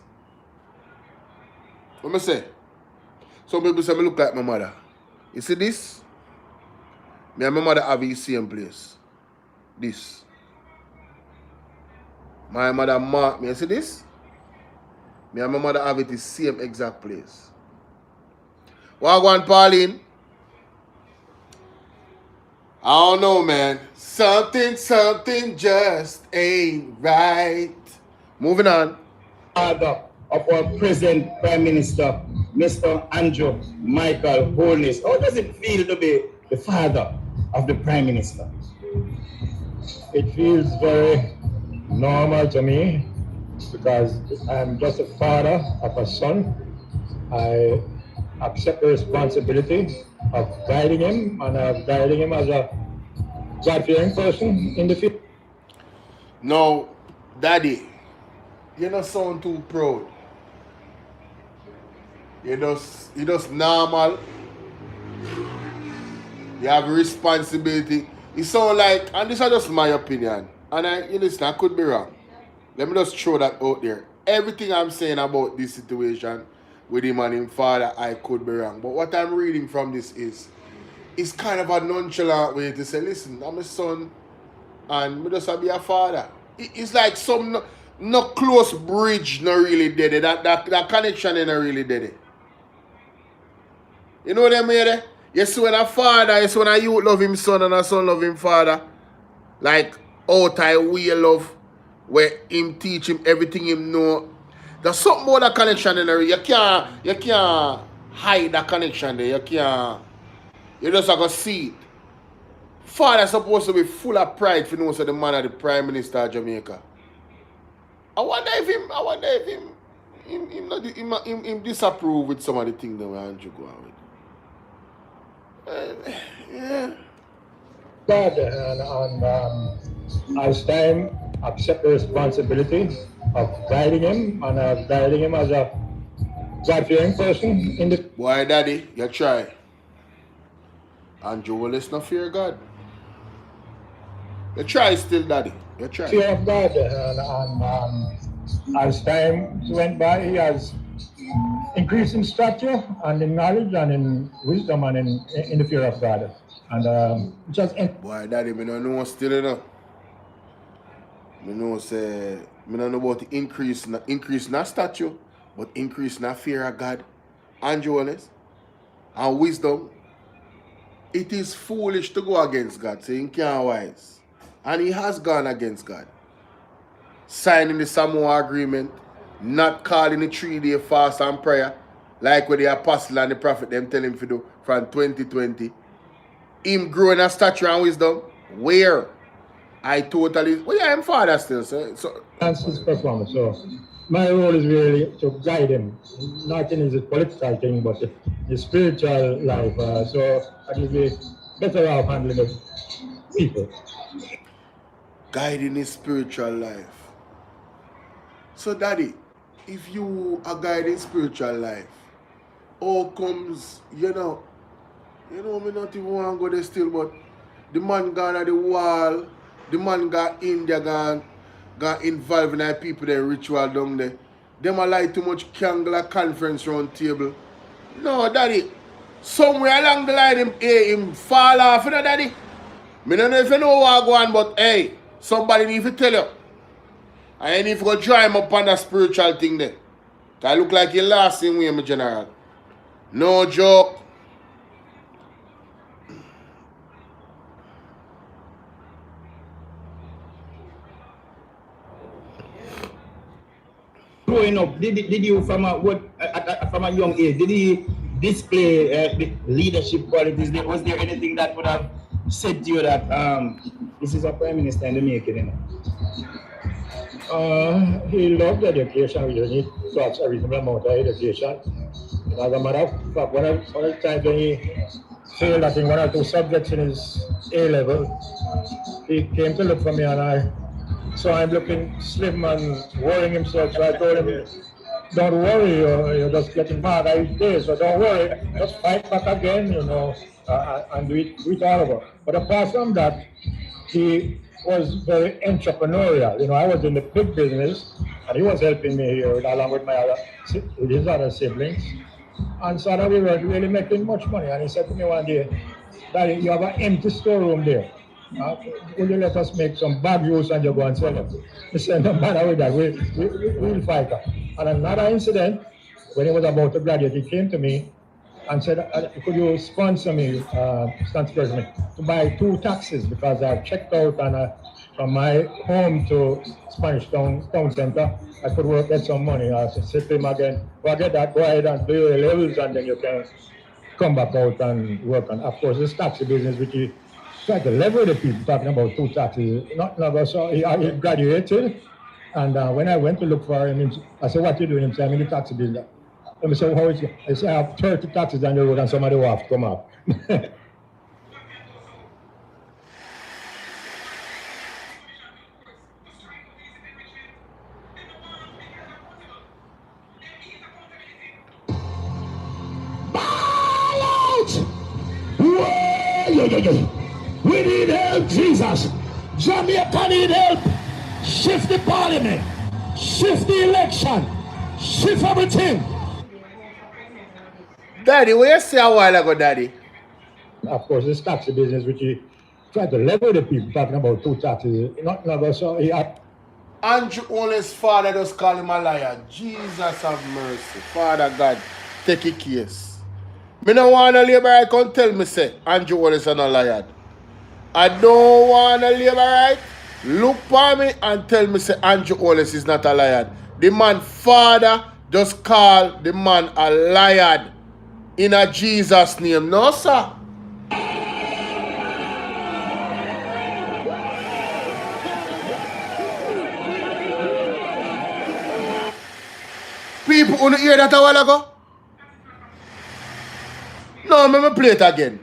What I say? Some people say I look like my mother. You see this? Me and my mother have the same place. This. My mother mark me. You see this? Me and my mother have it the same exact place. Wagwan Pauline. I don't know, man. Something just ain't right. Moving on. Father of our present Prime Minister, Mr. Andrew Michael Holness. How does it feel to be the father of the Prime Minister? It feels very normal to me because I'm just a father of a son. I accept the responsibility of guiding him, and of guiding him as a God-fearing person in the future. No, Daddy, you don't sound too proud. You just normal. You have responsibility. You sound like, and this is just my opinion, and listen, I could be wrong. Let me just throw that out there. Everything I'm saying about this situation with him and his father, I could be wrong. But what I'm reading from this is, it's kind of a nonchalant way to say, listen, I'm a son, and me just be a father. It's like some no close bridge not really dead. That connection ain't really dead. You know what I mean? You see when a father, you see when a youth love him son and a son love him father, like out I way love, where him teach him everything him know. There's something about that connection in there. You can't hide that connection there. You just have to see it. Father's supposed to be full of pride for know so the man of the Prime Minister of Jamaica. I wonder if him disapprove with some of the things that we Andrew go on with. Yeah. God, and as time accept the responsibility of guiding him, and of guiding him as a God-fearing person in the... Boy, Daddy, you try. Andrew will listen to fear God. You try still, Daddy. You try. Fear of God, and as time went by, he has increased in stature and in knowledge and in wisdom and in the fear of God. And just... Boy, Daddy, me don't know still enough. Me don't know about the increase in that stature, but increase in that fear of God and honest and wisdom. It is foolish to go against God, so he can't wise. And he has gone against God. Signing the Samoa agreement, not calling the 3-day fast and prayer, like what the apostle and the prophet them tell him to do from 2020. Him growing a stature and wisdom, where? Well, yeah, I'm father still, so That's his performance. So my role is really to guide him, not in his political thing, but his spiritual life. So I will be better off handling the people. guiding his spiritual life. So, Daddy, if you are guiding spiritual life, how comes, me not even want to go there still, but the man gone at the wall, the man got India got involved in that people there ritual down there. Them a like too much candle conference round table. No, Daddy. Somewhere along the line him fall off, you know, Daddy. Me don't know if you know what go on, but hey, somebody need to tell you. I need to go dry him up on that spiritual thing there. I look like you lost him with my general. No joke. Growing up, did you from a young age, did he display the leadership qualities? Was there anything that would have said to you that this is a prime minister in the making? You know? He loved education. You need to have a reasonable amount of education. As a matter of fact, one of the times when he failed, I think, 1 or 2 subjects in his A level, he came to look for me, and I saw him looking slim and worrying himself. So I told him, don't worry, you're just getting mad each day, so don't worry, just fight back again, and do it all over. But apart from that, he was very entrepreneurial. I was in the pig business, and he was helping me here along with with his other siblings. And so that we weren't really making much money. And he said to me one day, Daddy, you have an empty storeroom there. Will you let us make some bag use and you go and sell them? He said, no matter with that, we'll fight her. And another incident, when he was about to graduate, he came to me and said, could you sponsor me, to buy 2 taxis because I checked out and from my home to Spanish Town Center, I could get some money. I said to him again, forget that, go ahead and do your levels and then you can come back out and work on. Of course, this taxi business, which he tried to level the people, talking about 2 taxis. So he graduated, and when I went to look for him, I said, what you doing? He said, I'm in the taxi business. And I said, how is it? I said, I have 30 taxis on the road and somebody will have to come out. We need help, Jesus. Jamaica need help. Shift the parliament. Shift the election. Shift everything. Daddy, what you say a while ago, Daddy? Of course, this taxi business, which he tried to level the people, talking about 2 taxis. So he had Andrew Only's father just call him a liar. Jesus have mercy. Father God, take a case. Me no want a labourite come tell me say Andrew Only's a liar. I don't want a labourite look for me and tell me say Andrew Only's is not a liar. The man father just call the man a liar in a Jesus name. No, sir. People who hear that a while ago? No, let me play it again.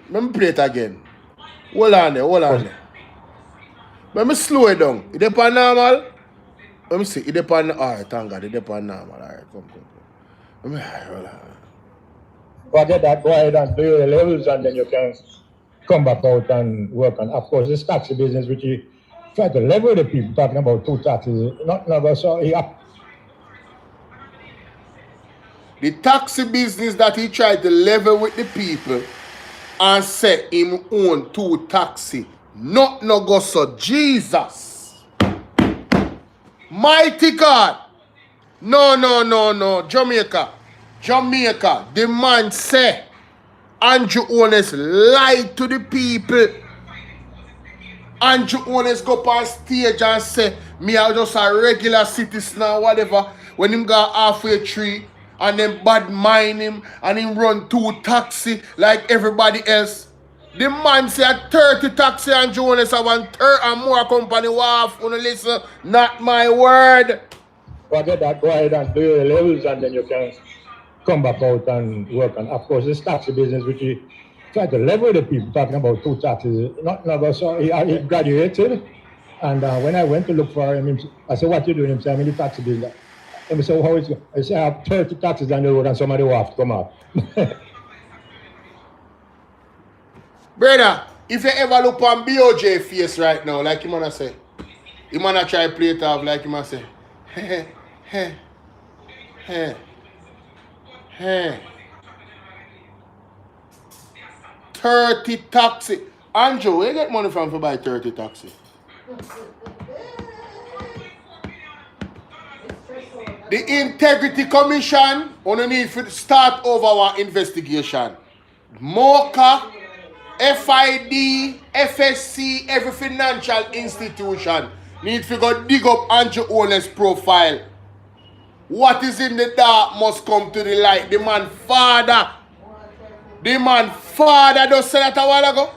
Hold on there. Let me slow it down. Is it on normal? Let me see. Is it on... Alright, thank God. Is it on normal? Alright, come. Let me... Hold on. forget that, go ahead and do your levels and then you can come back out and work on. Of course, this taxi business, which he tried to level the people, talking about 2 taxis. So he The taxi business that he tried to level with the people and say him own 2 taxi. Not no go so. Jesus. Mighty God. No. Jamaica. The man say Andrew Honest lied to the people. Andrew Honest go up on stage and say, me are just a regular citizen or whatever. When him go halfway tree and then bad mind him and him run 2 taxi like everybody else. The man say a 30 taxi Andrew Honest have 1/3 and more company waff. Wanna listen? Not my word. forget that, go ahead and do your levels and then you can come back out and work on. Of course, this taxi business, which he tried to level the people, talking about 2 taxis. So he graduated, and when I went to look for him, I said, what you doing? He said, I'm in the taxi business. And I said, how is it? I said, I have 30 taxis on the road and somebody will have to come out. Brother, if you ever look on BOJ face right now, like you wanna say, you wanna try play it off like you wanna say, hey. 30 taxi. Andrew, where you get money from to buy 30 taxi? The Integrity Commission only need to start over our investigation. MOCA, FID, FSC, every financial institution need to go dig up Andrew Honest's profile. What is in the dark must come to the light. The man father just said that a while ago.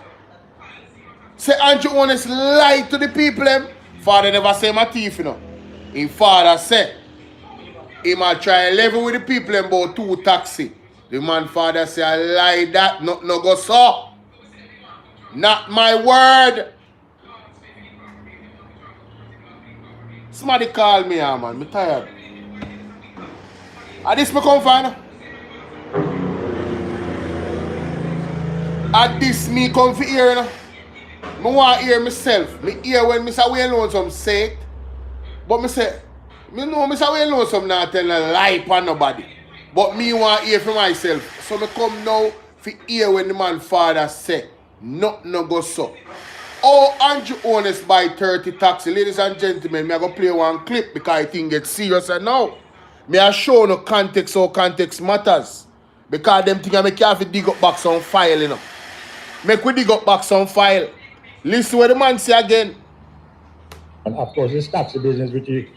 Say Andrew Honest lied to the people. Father never say my thief, you know. His father said he might try level with the people about 2 taxi. The man father say I lie that no go so. Not my word. Somebody call me, man. I'm tired. And this me come for. And this me come for here. I want to hear myself. Me hear when Mr. Wayne Lonesome say it. But me say, me know Mr. Wayne Lonesome not telling a lie for nobody. But me want to hear for myself. So me come now for hear when the man father say, nothing no go so. Oh, Andrew Honest by 30 taxi. Ladies and gentlemen, me I go play one clip because I think it's serious and now. Me I show no context how context matters. Because them think I make you have to dig up back some file, you know. Make we dig up back some file. Listen what the man say again. And of course, this taxi business, which he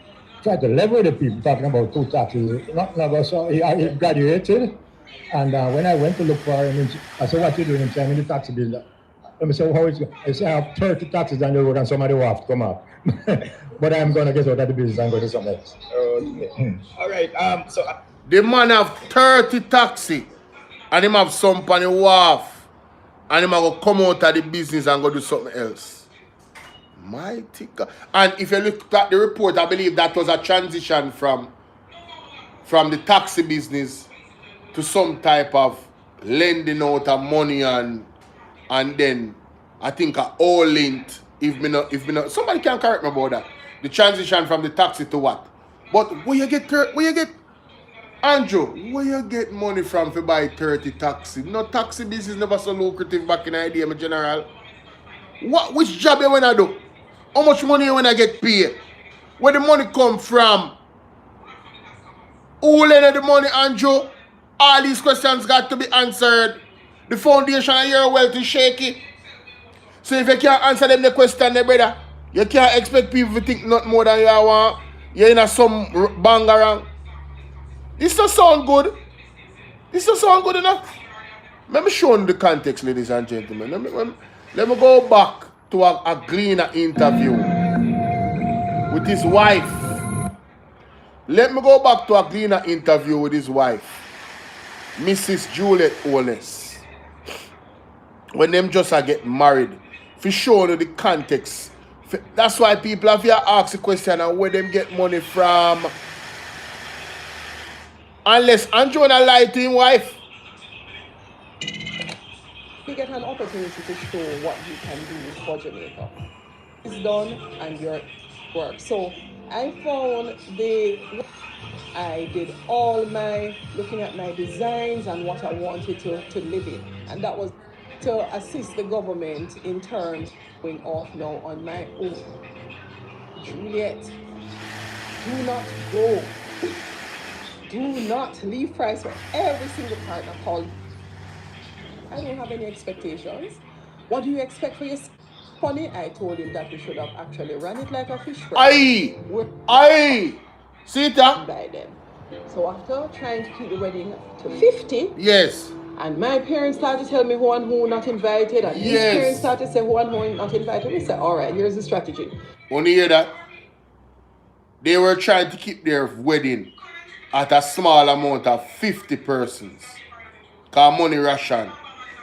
tried to lever the people, talking about two taxis. Not about, so he graduated. And when I went to look for him, I said, what you doing? He said, I'm in the taxi business. Let me say, how is it? I said, I have 30 taxis on the road and somebody will have to come up. But I'm going to get out of the business and go to something else. Okay. All right. So the man have 30 taxi and him have some on the wharf and him go come out of the business and go do something else. Mighty God. And if you look at the report, I believe that was a transition from the taxi business to some type of lending out of money and then I think all linked. If me not, somebody can correct me about that. The transition from the taxi to what? But where you get Andrew, where you get money from to buy 30 taxi? No, taxi business never so lucrative back in the idea, my general. Which job you wanna do? How much money you wanna get paid? Where the money come from? Who lend the money, Andrew? All these questions got to be answered. The foundation of your wealth is shaky. So if you can't answer them the question, brother, you can't expect people to think not more than you want. You're in some bang around. This doesn't sound good. This doesn't sound good enough. Let me show you the context, ladies and gentlemen. Let me go back to a Gleaner interview with his wife. Let me go back to a Gleaner interview with his wife, Mrs. Juliet Oles. When them just get married. For show you the context. That's why people have here ask the question of where them get money from. Unless Andrew lie to his wife. You get an opportunity to show what you can do for Jamaica. It's done and your work. So I found I did all my looking at my designs and what I wanted to live in. And that was to assist the government in terms of going off now on my own. Juliet, do not go. Do not leave price for every single partner called. I don't have any expectations. What do you expect for your money? I told him that we should have actually run it like a fish fry. Aye. See that? By then. So after trying to keep the wedding to 50. Yes. And my parents started to tell me who and who not invited. And his parents started to say who and who not invited. We said, all right, here's the strategy. Want to hear that? They were trying to keep their wedding at a small amount of 50 persons. Because money ration.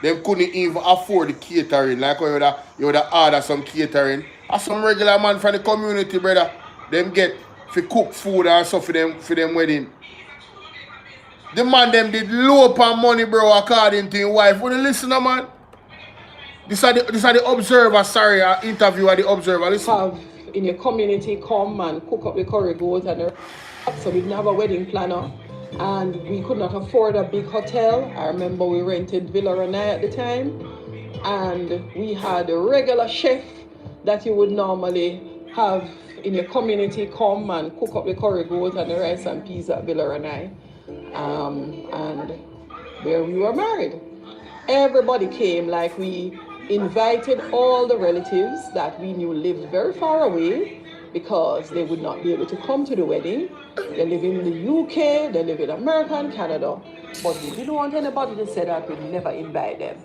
They couldn't even afford the catering. Like you would have ordered some catering. And some regular man from the community, brother, them get to cook food and stuff for them wedding. The man them did low on money, bro, according to your wife. Would you listen, man? This are the Observer, sorry, interview at the Observer. Listen. Have in your community come and cook up the curry goat and so we didn't have a wedding planner and we could not afford a big hotel. I remember we rented Villa Renai at the time and we had a regular chef that you would normally have in your community come and cook up the curry goat and the rice and peas at Villa Renai. And where we were married. Everybody came, like we invited all the relatives that we knew lived very far away because they would not be able to come to the wedding. They live in the UK, they live in America and Canada. But we didn't want anybody to say that we'd never invite them.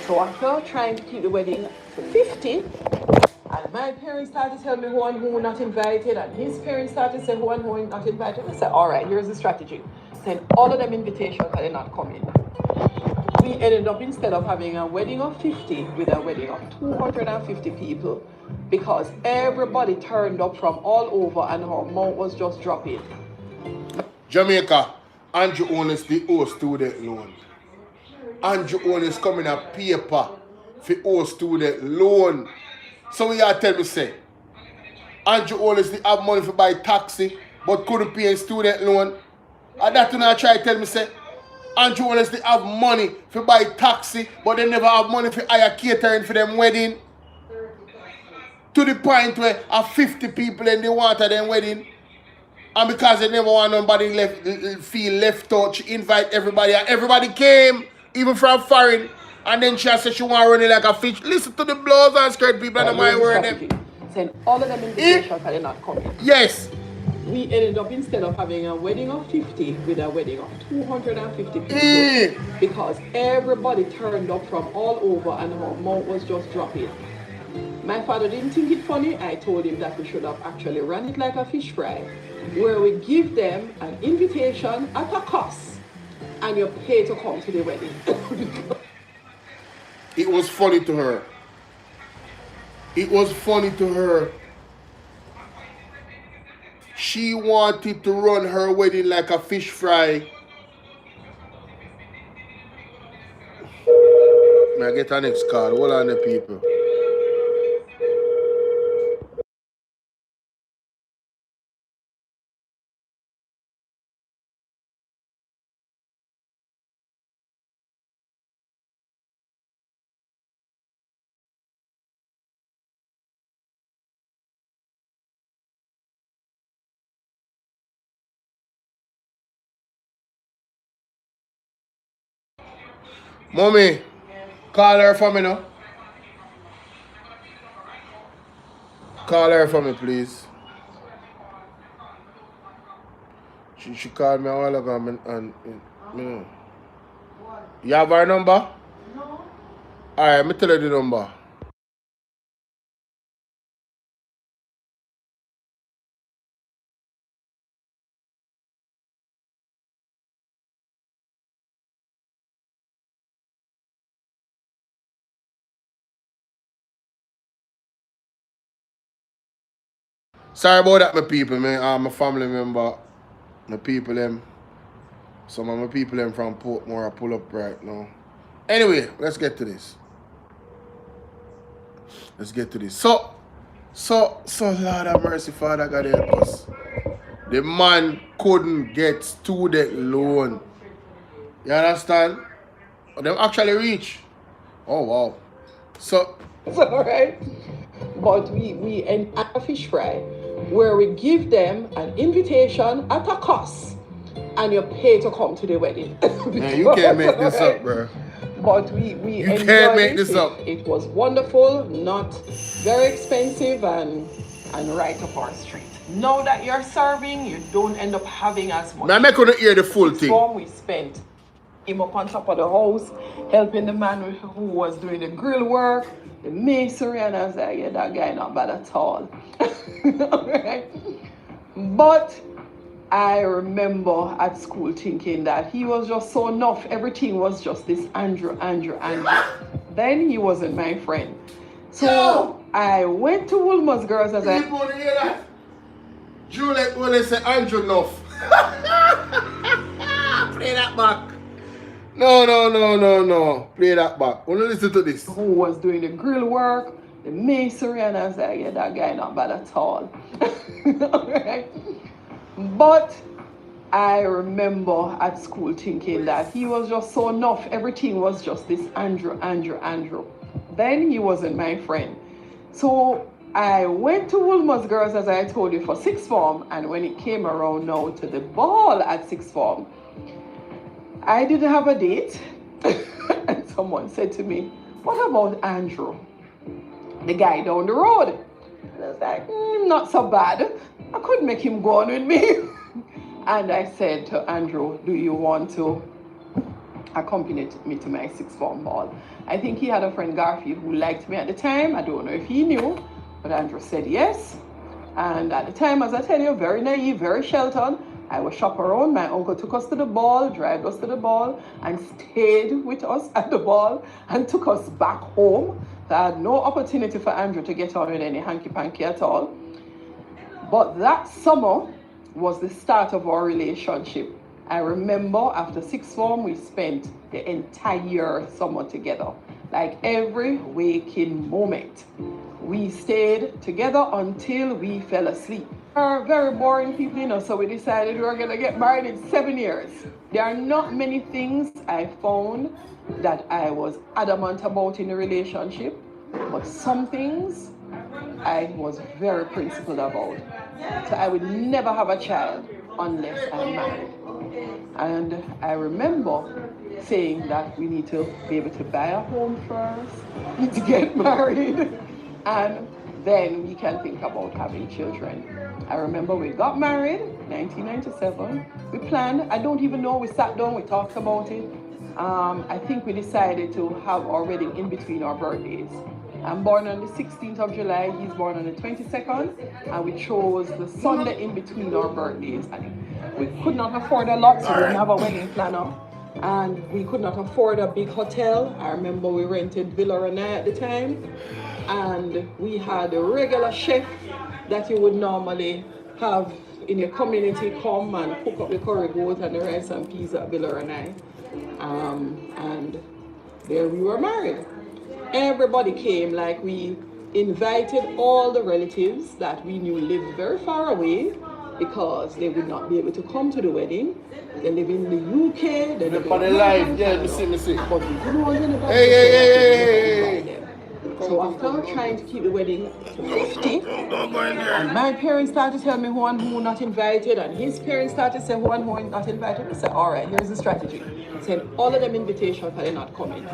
So after trying to keep the wedding to 50, and my parents started to tell me who and who not invited, and his parents started to say who and who not invited. I said, all right, here's the strategy. Send all of them invitations and they're not coming. We ended up, instead of having a wedding of 50, with a wedding of 250 people because everybody turned up from all over and our mouth was just dropping. Jamaica, Andrew owns the owe student loan. Andrew owns coming a paper for owe student loan. So we are tell me say, Andrew owns the have money for buy taxi, but couldn't pay a student loan. And that you know try to tell me say, Andrew owns the have money for buy taxi, but they never have money for hire catering for them wedding. To the point where 50 people and they want at them wedding. And because they never want nobody feel left out, she invite everybody and everybody came, even from foreign. And then she said she want to run it like a fish. Listen to the blouse and skirt people and my word them. Send all of them invitations and they're not coming. Yes. We ended up, instead of having a wedding of 50, with a wedding of 250 people. Because everybody turned up from all over and our mouth was just dropping. My father didn't think it funny. I told him that we should have actually run it like a fish fry, where we give them an invitation at a cost and you pay to come to the wedding. It was funny to her. It was funny to her. She wanted to run her wedding like a fish fry. May I get our next call? Hold on the people. Mommy, call her for me now. Call her for me, please. She called me a while ago and you have her number? No. Alright, let me tell her the number. Sorry about that, my people, man. I'm a family member. My people, them. Some of my people, them from Portmore, I pull up right now. Anyway, let's get to this. Let's get to this. So, Lord have mercy, Father God help us. The man couldn't get student loan. You understand? Them actually reach. Oh, wow. So, It's all right. But we end at a fish fry, where we give them an invitation at a cost and you pay to come to the wedding. man, you can't make this up, bro. But we You can't make this it. up. It was wonderful, not very expensive, and right up our street. Now that you're serving, you don't end up having as much. Man, I couldn't hear the full thing. So we spent him up on top of the house, helping the man who was doing the grill work, the masonry, and I was like, yeah, that guy not bad at all. Right? But I remember at school thinking that he was just so enough. Everything was just this Andrew. Then he wasn't my friend. So I went to Woolmer's Girls as I... People hear that? Juliet will say Andrew enough. Play that back. No. Play that back. Wanna listen to this? Who was doing the grill work, the masonry, and I was like, yeah, that guy not bad at all. Right? But I remember at school thinking that he was just so enough. Everything was just this Andrew. Then he wasn't my friend. So I went to Woolmer's Girls, as I told you, for sixth form. And when it came around now to the ball at sixth form, I didn't have a date. And someone said to me, what about Andrew, the guy down the road? And I was like, not so bad. I could make him go on with me. And I said to Andrew, do you want to accompany me to my sixth form ball? I think he had a friend, Garfield, who liked me at the time. I don't know if he knew, but Andrew said yes. And at the time, as I tell you, very naive, very sheltered. I was chaperone. My uncle took us to the ball, dragged us to the ball, and stayed with us at the ball and took us back home. So I had no opportunity for Andrew to get on with any hanky-panky at all. But that summer was the start of our relationship. I remember after sixth form, we spent the entire summer together. Like every waking moment, we stayed together until we fell asleep. We're very boring people, you know, so we decided we were gonna get married in 7 years. There are not many things I found that I was adamant about in a relationship, but some things I was very principled about. So I would never have a child unless I'm married. And I remember saying that we need to be able to buy a home first, need to get married, and then we can think about having children. I remember we got married, 1997. We planned, I don't even know, we sat down, we talked about it. I think we decided to have our wedding in between our birthdays. I'm born on the 16th of July, he's born on the 22nd, and we chose the Sunday in between our birthdays. And we could not afford a lot, so we didn't have a wedding planner. And we could not afford a big hotel. I remember we rented Villa Renai at the time. And we had a regular chef that you would normally have in your community come and cook up the curry goat and the rice and peas at Villa Renai. And there we were married. Everybody came, like we invited all the relatives that we knew lived very far away because they would not be able to come to the wedding. They live in the UK, they live in life. Yeah, me see. But we couldn't want anybody Hey. So after trying to keep the wedding to 50, and my parents started to tell me who and who not invited, and his parents started to say who and who not invited. I said, all right, here's the strategy. Send all of them invitations and they're not coming.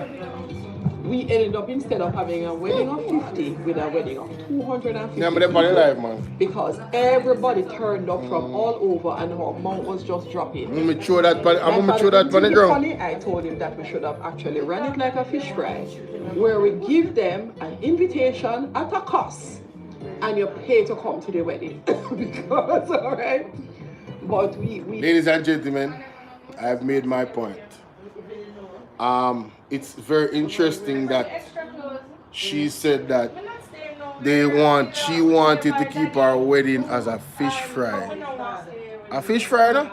We ended up, instead of having a wedding of 50, with a wedding of 250 life, man. because everybody turned up from all over and our amount was just dropping. I'm gonna show that on the ground. Funny, I told him that we should have actually run it like a fish fry, where we give them an invitation at a cost and you pay to come to the wedding. Because, all right, but we Ladies and gentlemen, I've made my point. It's very interesting that she said that she wanted to keep our wedding as a fish fry. A fish fry, no?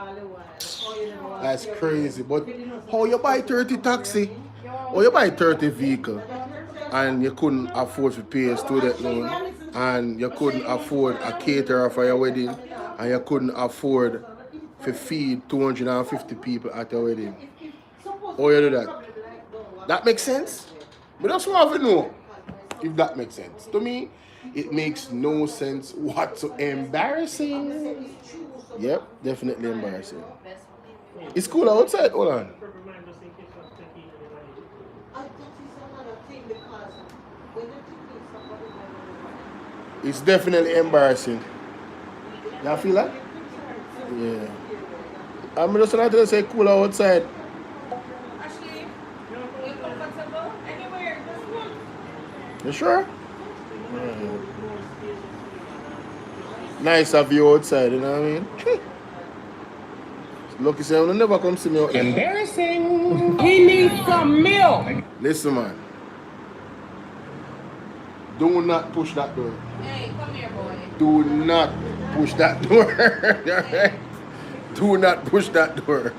That's crazy. But how you buy 30 taxi or you buy 30 vehicle and you couldn't afford to pay a student loan and you couldn't afford a caterer for your wedding and you couldn't afford to feed 250 people at your wedding? How you do that? That makes sense? But that's what I know if that makes sense. To me, it makes no sense whatsoever. Embarrassing. Yep, definitely embarrassing. It's cool outside. Hold on. It's definitely embarrassing. Y'all feel that? Yeah. I'm just trying to say cool outside. You sure? Nice of you outside, you know what I mean? Lucky say you never come see me out. Embarrassing. He needs some milk. Listen, man. Do not push that door. Hey, come here, boy. Do not push that door. Do not push that door.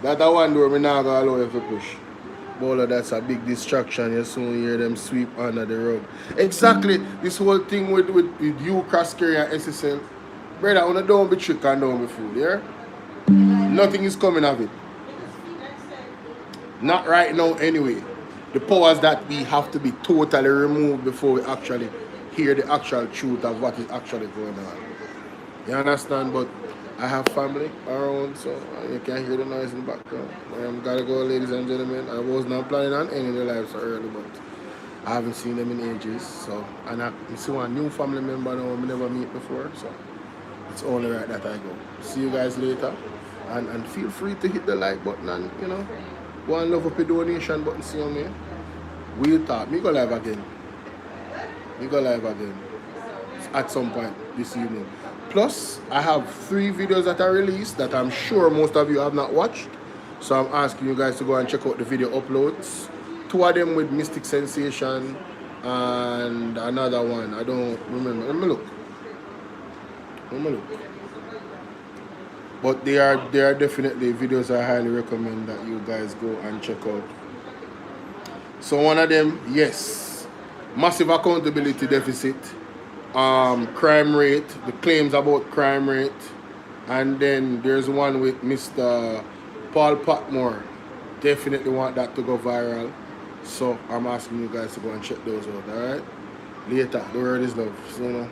That one door, me not gonna allow you to push. Bolo, that's a big distraction. You soon hear them sweep under the rug. Exactly. This whole thing with you, Coskery and SSL. Brother, don't be tricked and don't be fooled, yeah? Nothing is coming of it. Not right now anyway. The powers that we have to be totally removed before we actually hear the actual truth of what is actually going on. You understand? But I have family around, so you can hear the noise in the background. Gotta go, ladies and gentlemen. I was not planning on ending their lives so early, but I haven't seen them in ages. So, and I see one new family member now I never meet before, so it's only right that I go. See you guys later, and feel free to hit the like button and go and love up the donation button. See you, man. We'll talk. Me go live again. At some point this evening. Plus, I have 3 videos that I released that I'm sure most of you have not watched. So I'm asking you guys to go and check out the video uploads. 2 of them with Mystic Sensation and another one. I don't remember. Let me look. But they are definitely videos I highly recommend that you guys go and check out. So one of them, yes, massive accountability deficit, crime rate, the claims about crime rate, and then there's one with Mr. Paul Patmore. Definitely want that to go viral. So I'm asking you guys to go and check those out, alright? Later, the word is love. So,